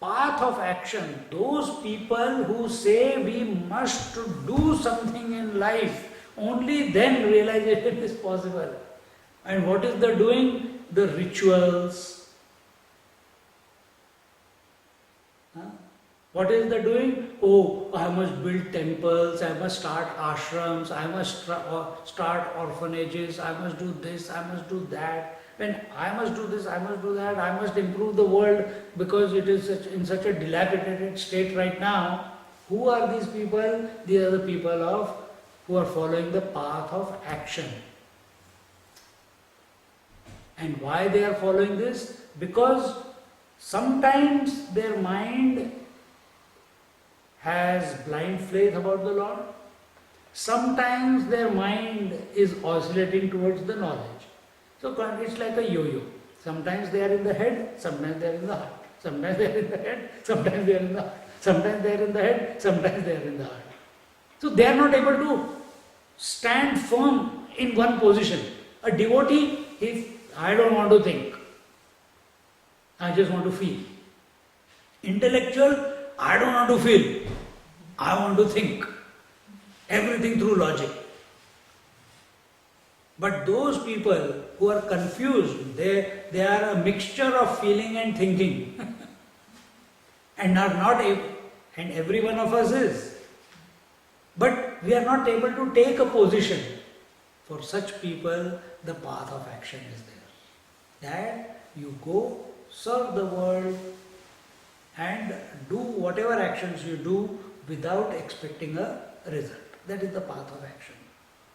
Path of action. Those people who say we must do something in life, only then realization is possible. And what is the doing? The rituals. What is the doing? Oh, I must build temples, I must start ashrams, I must start orphanages, I must do this, I must do that. When I must do this, I must do that, I must improve the world because it is in such a dilapidated state right now. Who are these people? These are the people who are following the path of action. And why they are following this? Because sometimes their mind has blind faith about the Lord. Sometimes their mind is oscillating towards the knowledge. So it's like a yo-yo. Sometimes they are in the head, sometimes they are in the heart. Sometimes they are in the head, sometimes they are in the heart. Sometimes they are in the head, sometimes they are in the heart. So they are not able to stand firm in one position. A devotee, if I don't want to think, I just want to feel. Intellectual, I don't want to feel, I want to think. Everything through logic. But those people who are confused, they are a mixture of feeling and thinking. And are not able, and every one of us is. But we are not able to take a position. For such people, the path of action is there. That you go, serve the world, and do whatever actions you do without expecting a result. That is the path of action.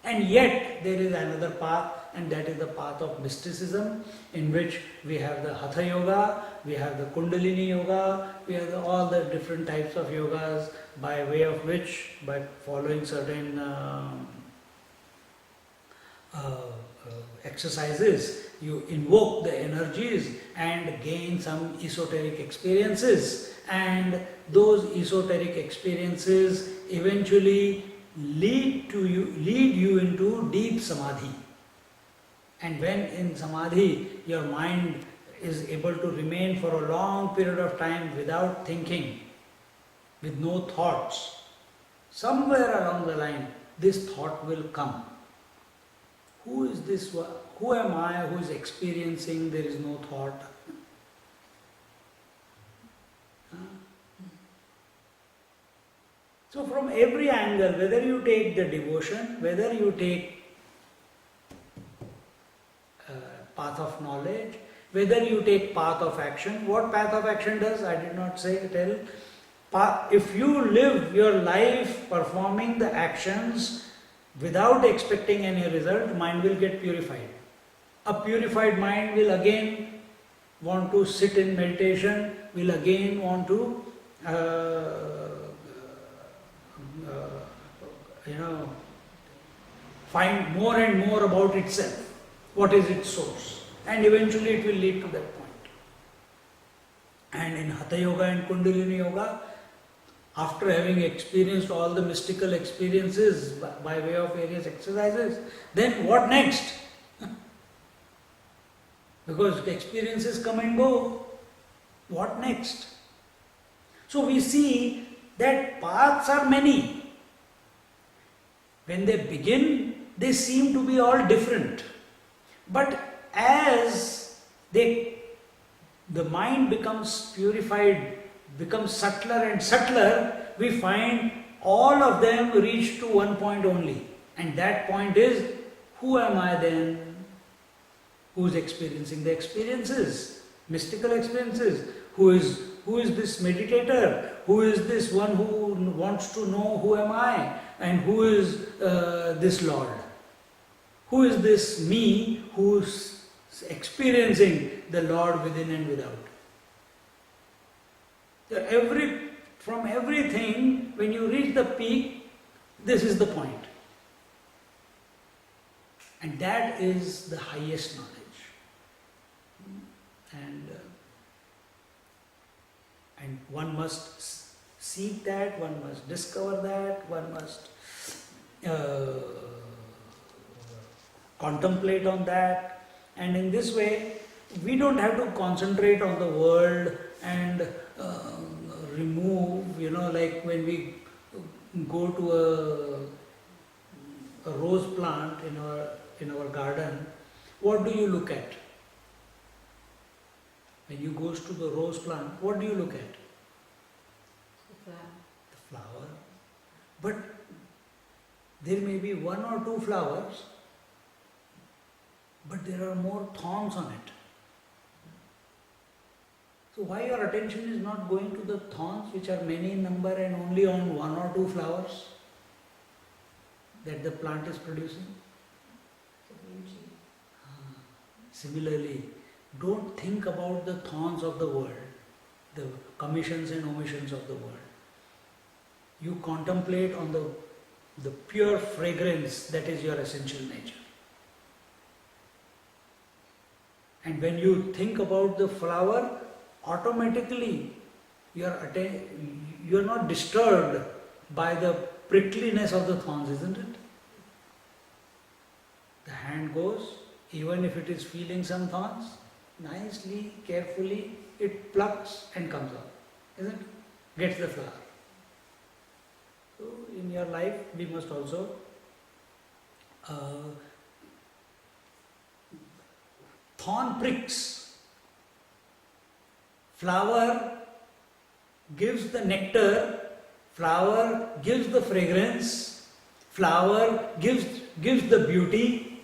And yet there is another path, and that is the path of mysticism, in which we have the Hatha Yoga, we have the Kundalini Yoga, we have all the different types of yogas, by way of which, by following certain exercises, you invoke the energies and gain some esoteric experiences, and those esoteric experiences eventually lead you into deep samadhi. And when in samadhi your mind is able to remain for a long period of time without thinking, with no thoughts, somewhere along the line this thought will come. Who is this one? Who am I who is experiencing there is no thought? So from every angle, whether you take the devotion, whether you take path of knowledge, whether you take path of action, what path of action does, I did not tell. If you live your life performing the actions without expecting any result, mind will get purified. A purified mind will again want to sit in meditation, will again want to find more and more about itself, what is its source, and eventually it will lead to that point. And in Hatha Yoga and Kundalini Yoga, after having experienced all the mystical experiences by way of various exercises, then what next? Because the experiences come and go. What next? So we see that paths are many. When they begin, they seem to be all different. But as the mind becomes purified, becomes subtler and subtler, we find all of them reach to one point only. And that point is, who am I then? Who is experiencing the experiences, mystical experiences? Who is this meditator? Who is this one who wants to know who am I? And who is this Lord? Who is this me who is experiencing the Lord within and without? From everything, when you reach the peak, this is the point. And that is the highest knowledge. And one must seek that, one must discover that, one must contemplate on that. And in this way, we don't have to concentrate on the world and remove, like when we go to a rose plant in our garden, what do you look at? When you go to the rose plant, what do you look at? The flower. But there may be one or two flowers, but there are more thorns on it. So why your attention is not going to the thorns, which are many in number, and only on one or two flowers that the plant is producing? Similarly, don't think about the thorns of the world, the commissions and omissions of the world. You contemplate on the pure fragrance that is your essential nature. And when you think about the flower, automatically you're not disturbed by the prickliness of the thorns, isn't it? The hand goes, even if it is feeling some thorns, nicely, carefully, it plucks and comes out, isn't it? Gets the flower. So in your life, we must also thorn pricks. Flower gives the nectar, flower gives the fragrance, flower gives the beauty.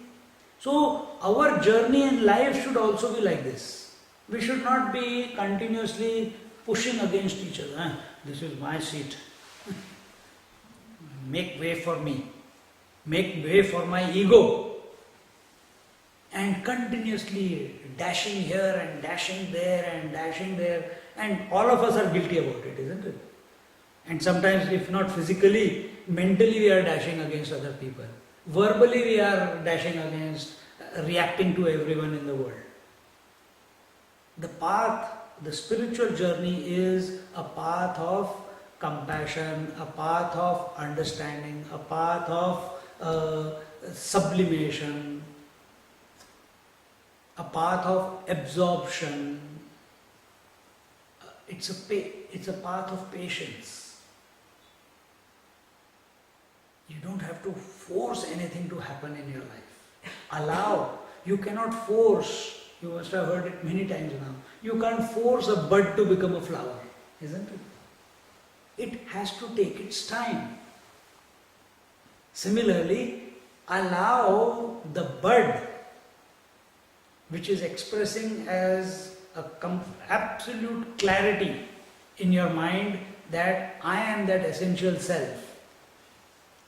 So our journey in life should also be like this. We should not be continuously pushing against each other. This is my seat. Make way for me. Make way for my ego. And continuously dashing here and dashing there and dashing there. And all of us are guilty about it, isn't it? And sometimes, if not physically, mentally we are dashing against other people. Verbally we are dashing against, reacting to everyone in the world. The path, the spiritual journey is a path of compassion, a path of understanding, a path of sublimation, a path of absorption. It's a path of patience. You don't have to force anything to happen in your life. Allow. You cannot force. You must have heard it many times now. You can't force a bud to become a flower, isn't it? It has to take its time. Similarly, allow the bud, which is expressing as absolute clarity in your mind that I am that essential self.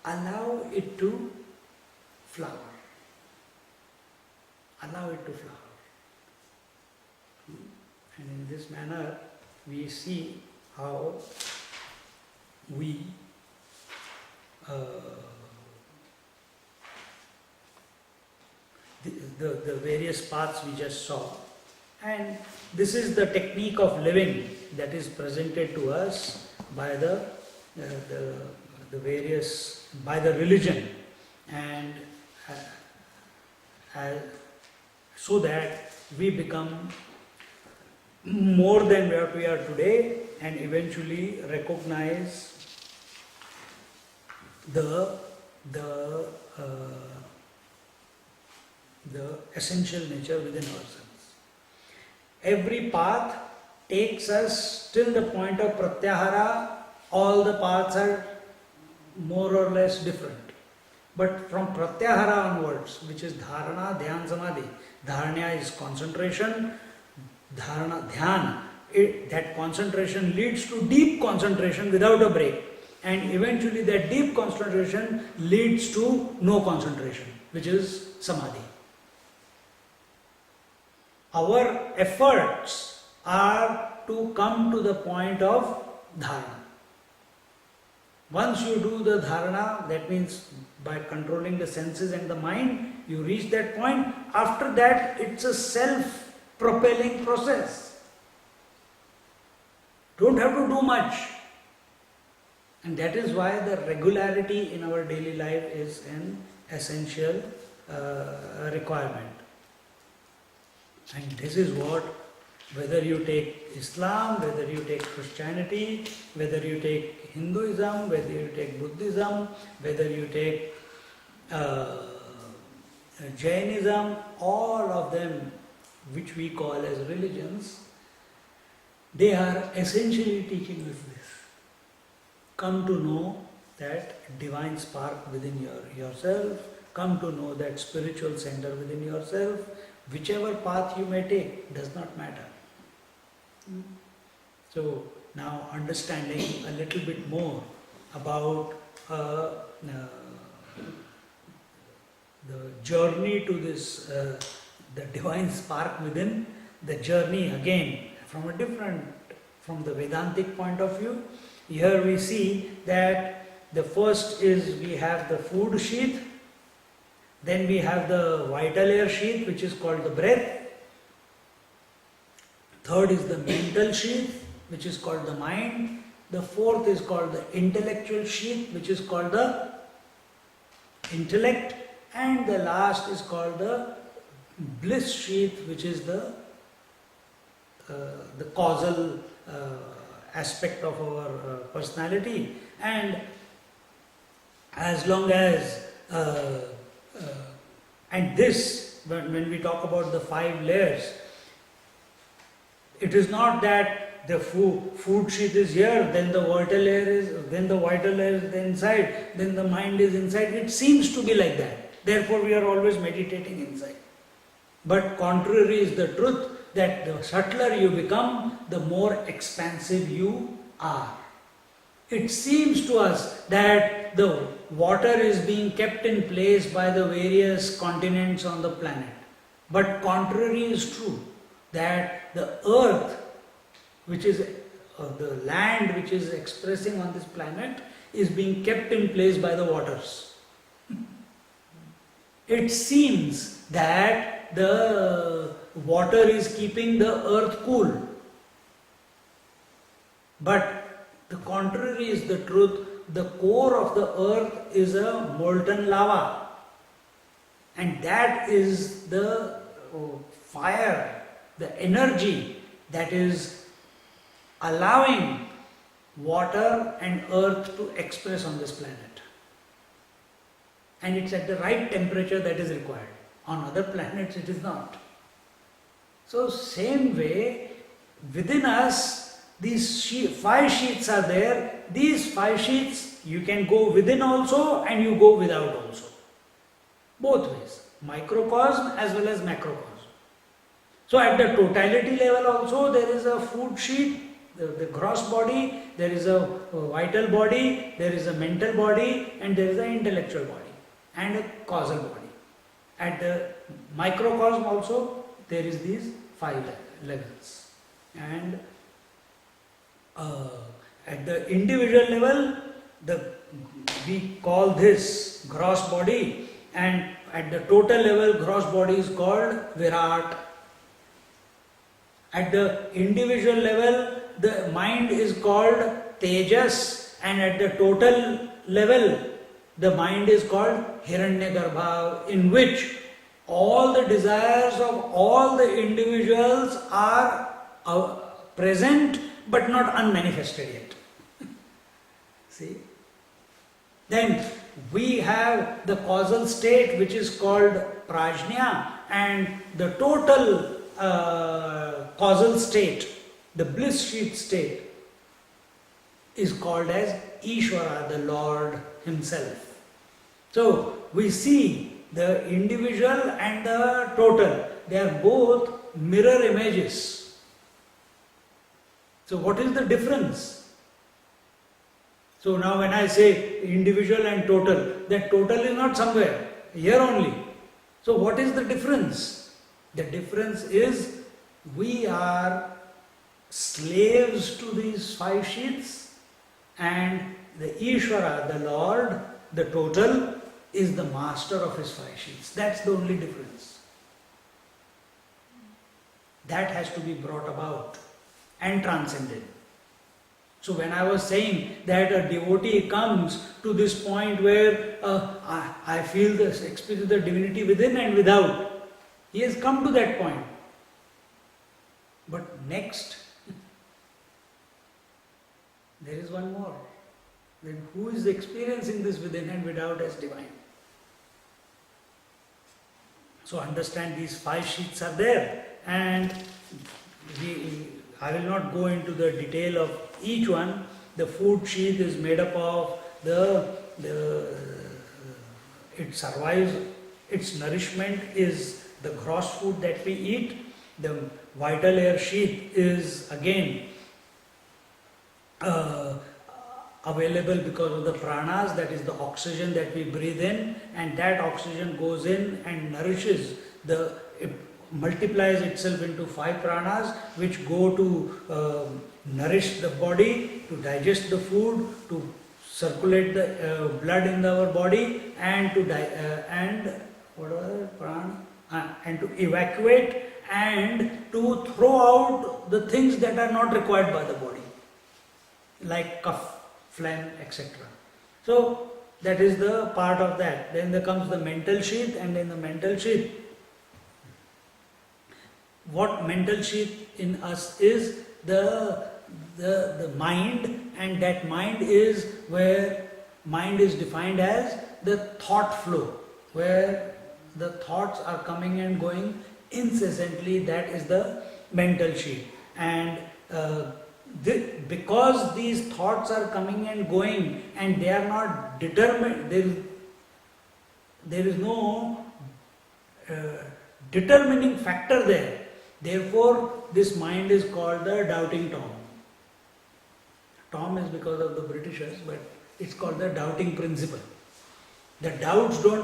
Allow it to flower. Allow it to flower. And in this manner, we see how we the various paths we just saw. And this is the technique of living that is presented to us by the various, by the religion, and so that we become more than what we are today and eventually recognize the essential nature within ourselves. Every path takes us till the point of pratyahara. All the paths are more or less different. But from pratyahara onwards, which is dharana, dhyan, samadhi. Dharana is concentration. Dharana, dhyan, that concentration leads to deep concentration without a break. And eventually that deep concentration leads to no concentration, which is samadhi. Our efforts are to come to the point of dharana. Once you do the dharana, that means by controlling the senses and the mind, you reach that point. After that, it's a self-propelling process. Don't have to do much. And that is why the regularity in our daily life is an essential requirement. And this is what, whether you take Islam, whether you take Christianity, whether you take Hinduism, whether you take Buddhism, whether you take Jainism, all of them, which we call as religions, they are essentially teaching us this. Come to know that divine spark within yourself, come to know that spiritual center within yourself. Whichever path you may take does not matter. So now understanding a little bit more about the journey to this, the divine spark within, the journey again from a different, from the Vedantic point of view. Here we see that the first is we have the food sheath, then we have the vital air sheath, which is called the breath, Third is the mental sheath, which is called the mind. The fourth is called the intellectual sheath, which is called the intellect. And the last is called the bliss sheath, which is the causal aspect of our personality. And as long as and this, when we talk about the 5 layers, it is not that the food sheath is here, then the vital layer is inside, then the mind is inside. It seems to be like that. Therefore, we are always meditating inside. But contrary is the truth, that the subtler you become, the more expansive you are. It seems to us that the water is being kept in place by the various continents on the planet. But contrary is true, that the earth, which is the land which is expressing on this planet, is being kept in place by the waters. It seems that the water is keeping the earth cool. But the contrary is the truth. The core of the earth is a molten lava. And that is the fire, the energy that is allowing water and earth to express on this planet. And it's at the right temperature that is required. On other planets it is not. So same way, within us, these 5 sheets are there. These 5 sheets, you can go within also and you go without also. Both ways. Microcosm as well as macrocosm. So at the totality level also, there is a food sheet, the gross body, there is a vital body, there is a mental body, and there is an intellectual body, and a causal body. At the microcosm also, there is these 5 levels. And at the individual level, we call this gross body, and at the total level, gross body is called Virat. At the individual level, the mind is called Tejas, and at the total level, the mind is called Hiranyagarbha, in which all the desires of all the individuals are present but not unmanifested yet. See? Then we have the causal state, which is called Prajna, and the total causal state, the bliss sheath state, is called as Ishvara, the Lord Himself. So we see the individual and the total, they are both mirror images. So what is the difference? So now when I say individual and total, that total is not somewhere, here only. So what is the difference? The difference is we are slaves to these 5 sheets, and the Ishvara, the Lord, the total, is the master of his 5 sheets. That's the only difference. That has to be brought about and transcended. So when I was saying that a devotee comes to this point where I feel this experience of the divinity within and without, he has come to that point. But next, there is one more. Then who is experiencing this within and without as divine? So understand these 5 sheets are there, and I will not go into the detail of each one. The food sheath is made up of it survives, its nourishment is the gross food that we eat. The vital air sheath is again available because of the pranas, that is the oxygen that we breathe in, and that oxygen goes in and nourishes it multiplies itself into 5 pranas, which go to nourish the body, to digest the food, to circulate the blood in our body, and to and to evacuate and to throw out the things that are not required by the body, like cough, phlegm, etc. So that is the part of that. Then there comes the mental sheath, and in the mental sheath, what mental sheath in us is the mind, and that mind is where mind is defined as the thought flow, where the thoughts are coming and going incessantly. That is the mental sheath. And because these thoughts are coming and going and they are not determined, there is no determining factor there. Therefore, this mind is called the doubting Tom. Tom is because of the Britishers, but it's called the doubting principle. The doubts don't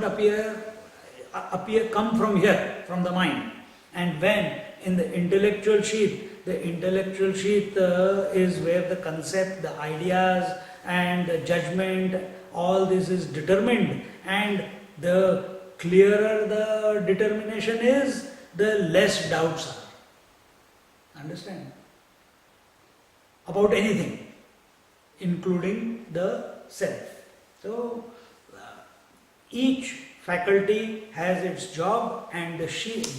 come from here, from the mind. And when in the intellectual sheath is where the concept, the ideas and the judgment, all this is determined, and the clearer the determination is, the less doubts are. Understand? About anything, including the self. So, each faculty has its job, and the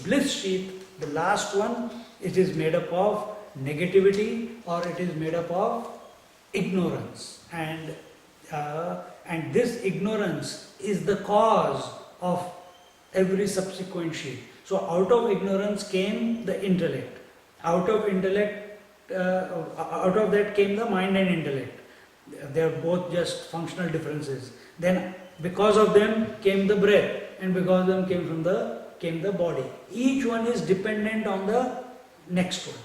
bliss sheath, the last one, it is made up of negativity, or it is made up of ignorance. And this ignorance is the cause of every subsequent sheath. So out of ignorance came the intellect. Out of that came the mind and intellect. They are both just functional differences. Then because of them came the breath, and because of them came the body. Each one is dependent on the next one.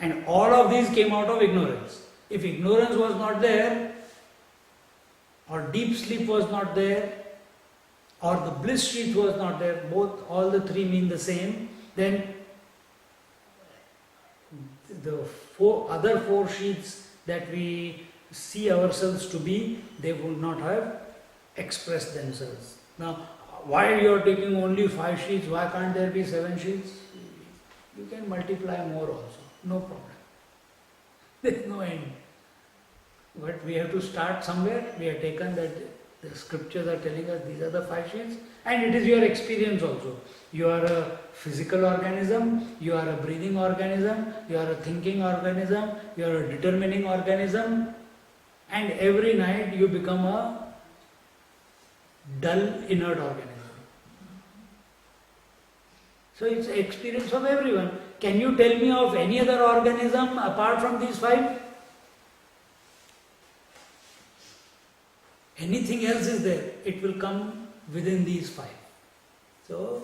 And all of these came out of ignorance. If ignorance was not there, or deep sleep was not there, or the bliss sheath was not there, all the three mean the same, then the other four sheaths that we see ourselves to be, they would not have expressed themselves. Now, why you are taking only 5 sheets? Why can't there be 7 sheets? You can multiply more also, no problem. There is no end. But we have to start somewhere. We have taken that the scriptures are telling us these are the 5 sheets, and it is your experience also. You are a physical organism, you are a breathing organism, you are a thinking organism, you are a determining organism, and every night you become a dull, inert organism. So it's the experience of everyone. Can you tell me of any other organism apart from these 5? Anything else is there, it will come within these 5. So,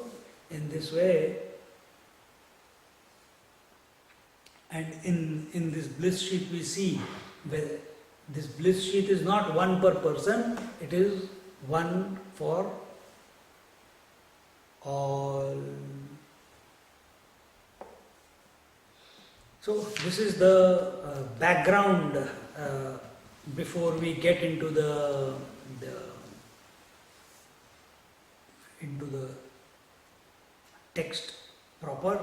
in this way, and in this bliss sheath we see, where this bliss sheath is not one per person, it is one for all. So this is the background before we get into the text proper.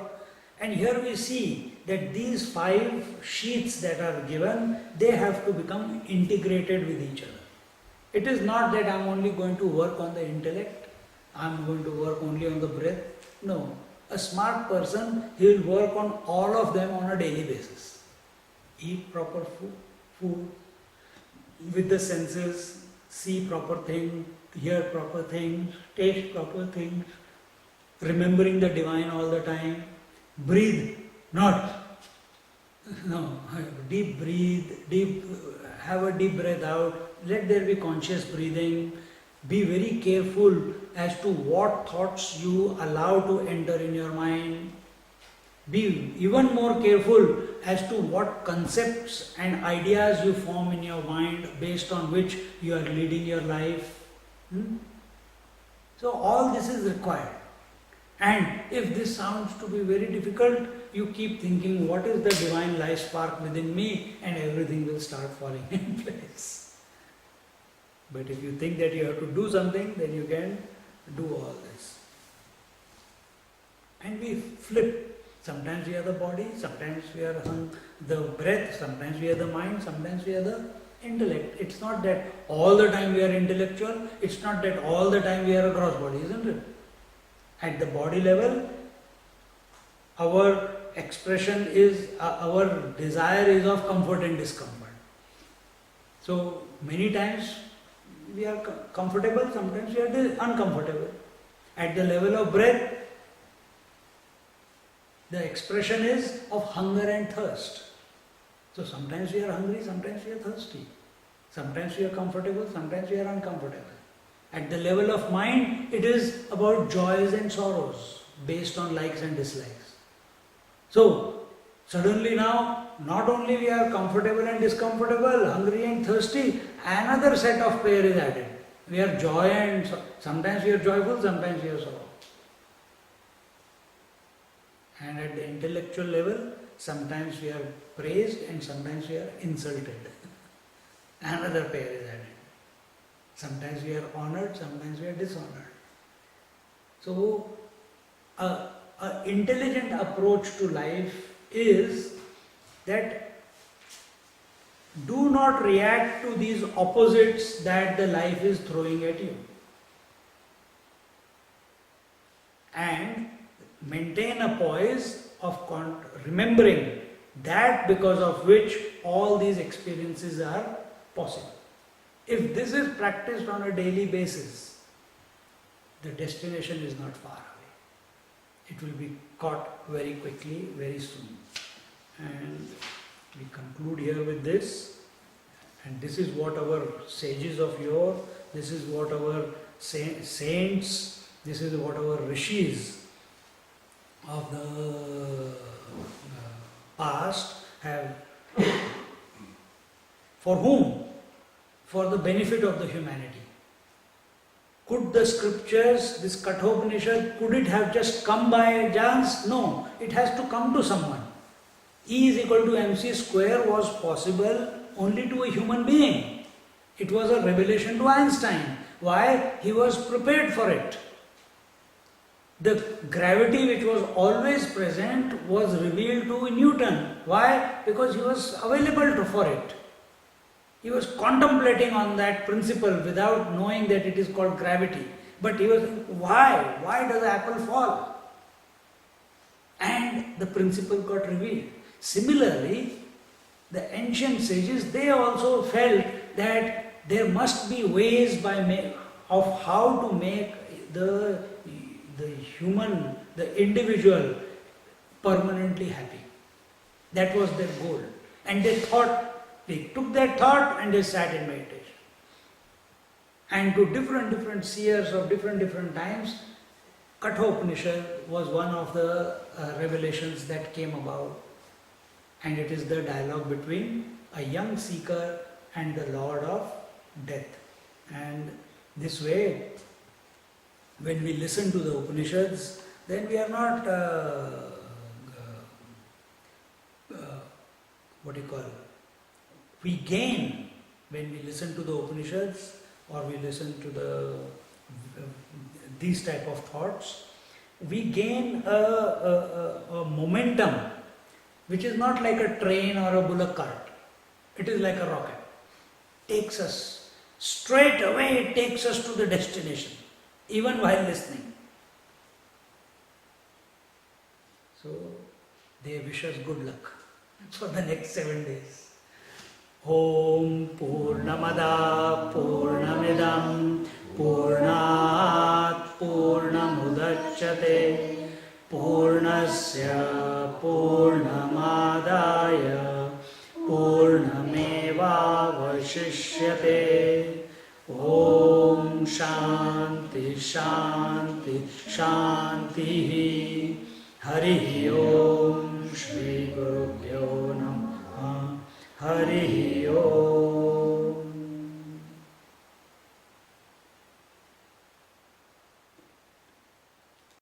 And here we see that these 5 sheets that are given, they have to become integrated with each other. It is not that I am only going to work on the intellect, I am going to work only on the breath. No. A smart person, he will work on all of them on a daily basis. Eat proper food with the senses, see proper things, hear proper things, taste proper things, remembering the divine all the time. Breathe, not. No, deep breathe, have a deep breath out. Let there be conscious breathing. Be very careful as to what thoughts you allow to enter in your mind. Be even more careful as to what concepts and ideas you form in your mind based on which you are leading your life. So all this is required. And if this sounds to be very difficult, you keep thinking, what is the divine life spark within me, and everything will start falling in place. But if you think that you have to do something, then you can do all this. And we flip. Sometimes we are the body, sometimes we are the breath, sometimes we are the mind, sometimes we are the intellect. It's not that all the time we are intellectual, it's not that all the time we are a gross body, isn't it? At the body level, our expression is, our desire is of comfort and discomfort. So many times we are comfortable, sometimes we are uncomfortable. At the level of breath, the expression is of hunger and thirst. So sometimes we are hungry, sometimes we are thirsty. Sometimes we are comfortable, sometimes we are uncomfortable. At the level of mind, it is about joys and sorrows based on likes and dislikes. So suddenly now, not only we are comfortable and discomfortable, hungry and thirsty, another set of pair is added. We are joy and sometimes we are joyful, sometimes we are sorrowful. And at the intellectual level, sometimes we are praised and sometimes we are insulted. Another pair is added. Sometimes we are honored, sometimes we are dishonored. So, an intelligent approach to life is that do not react to these opposites that the life is throwing at you. And maintain a poise of remembering that because of which all these experiences are possible. If this is practiced on a daily basis, the destination is not far away. It will be caught very quickly, very soon. And we conclude here with this. And this is what our sages of yore, this is what our saints, this is what our rishis of the past have, for whom? For the benefit of the humanity. Could the scriptures, this Kathopanishad, could it have just come by chance? No, it has to come to someone. E is equal to mc square was possible only to a human being. It was a revelation to Einstein. Why? He was prepared for it. The gravity which was always present was revealed to Newton. Why? Because he was available for it. He was contemplating on that principle without knowing that it is called gravity. But he was, why? Why does the apple fall? And the principle got revealed. Similarly, the ancient sages, they also felt that there must be ways of how to make the human, the individual permanently happy. That was their goal. And they took that thought and they sat in meditation. And to different seers of different times, Kathopanishad was one of the revelations that came about. And it is the dialogue between a young seeker and the Lord of Death. And this way, when we listen to the Upanishads, then we are not, we gain when we listen to the Upanishads or we listen to these type of thoughts, we gain a momentum which is not like a train or a bullock cart. It is like a rocket. Takes us straight away, it takes us to the destination, even while listening. So they wish us good luck for the next 7 days. Om Purnamada Purnamidam Purnat Purnamudachyate Purnasya Purnamadaya Purnamevavashishyate. Om Shanti Shanti Shanti. Hari Om Shri Gurubhyo Namah. Hari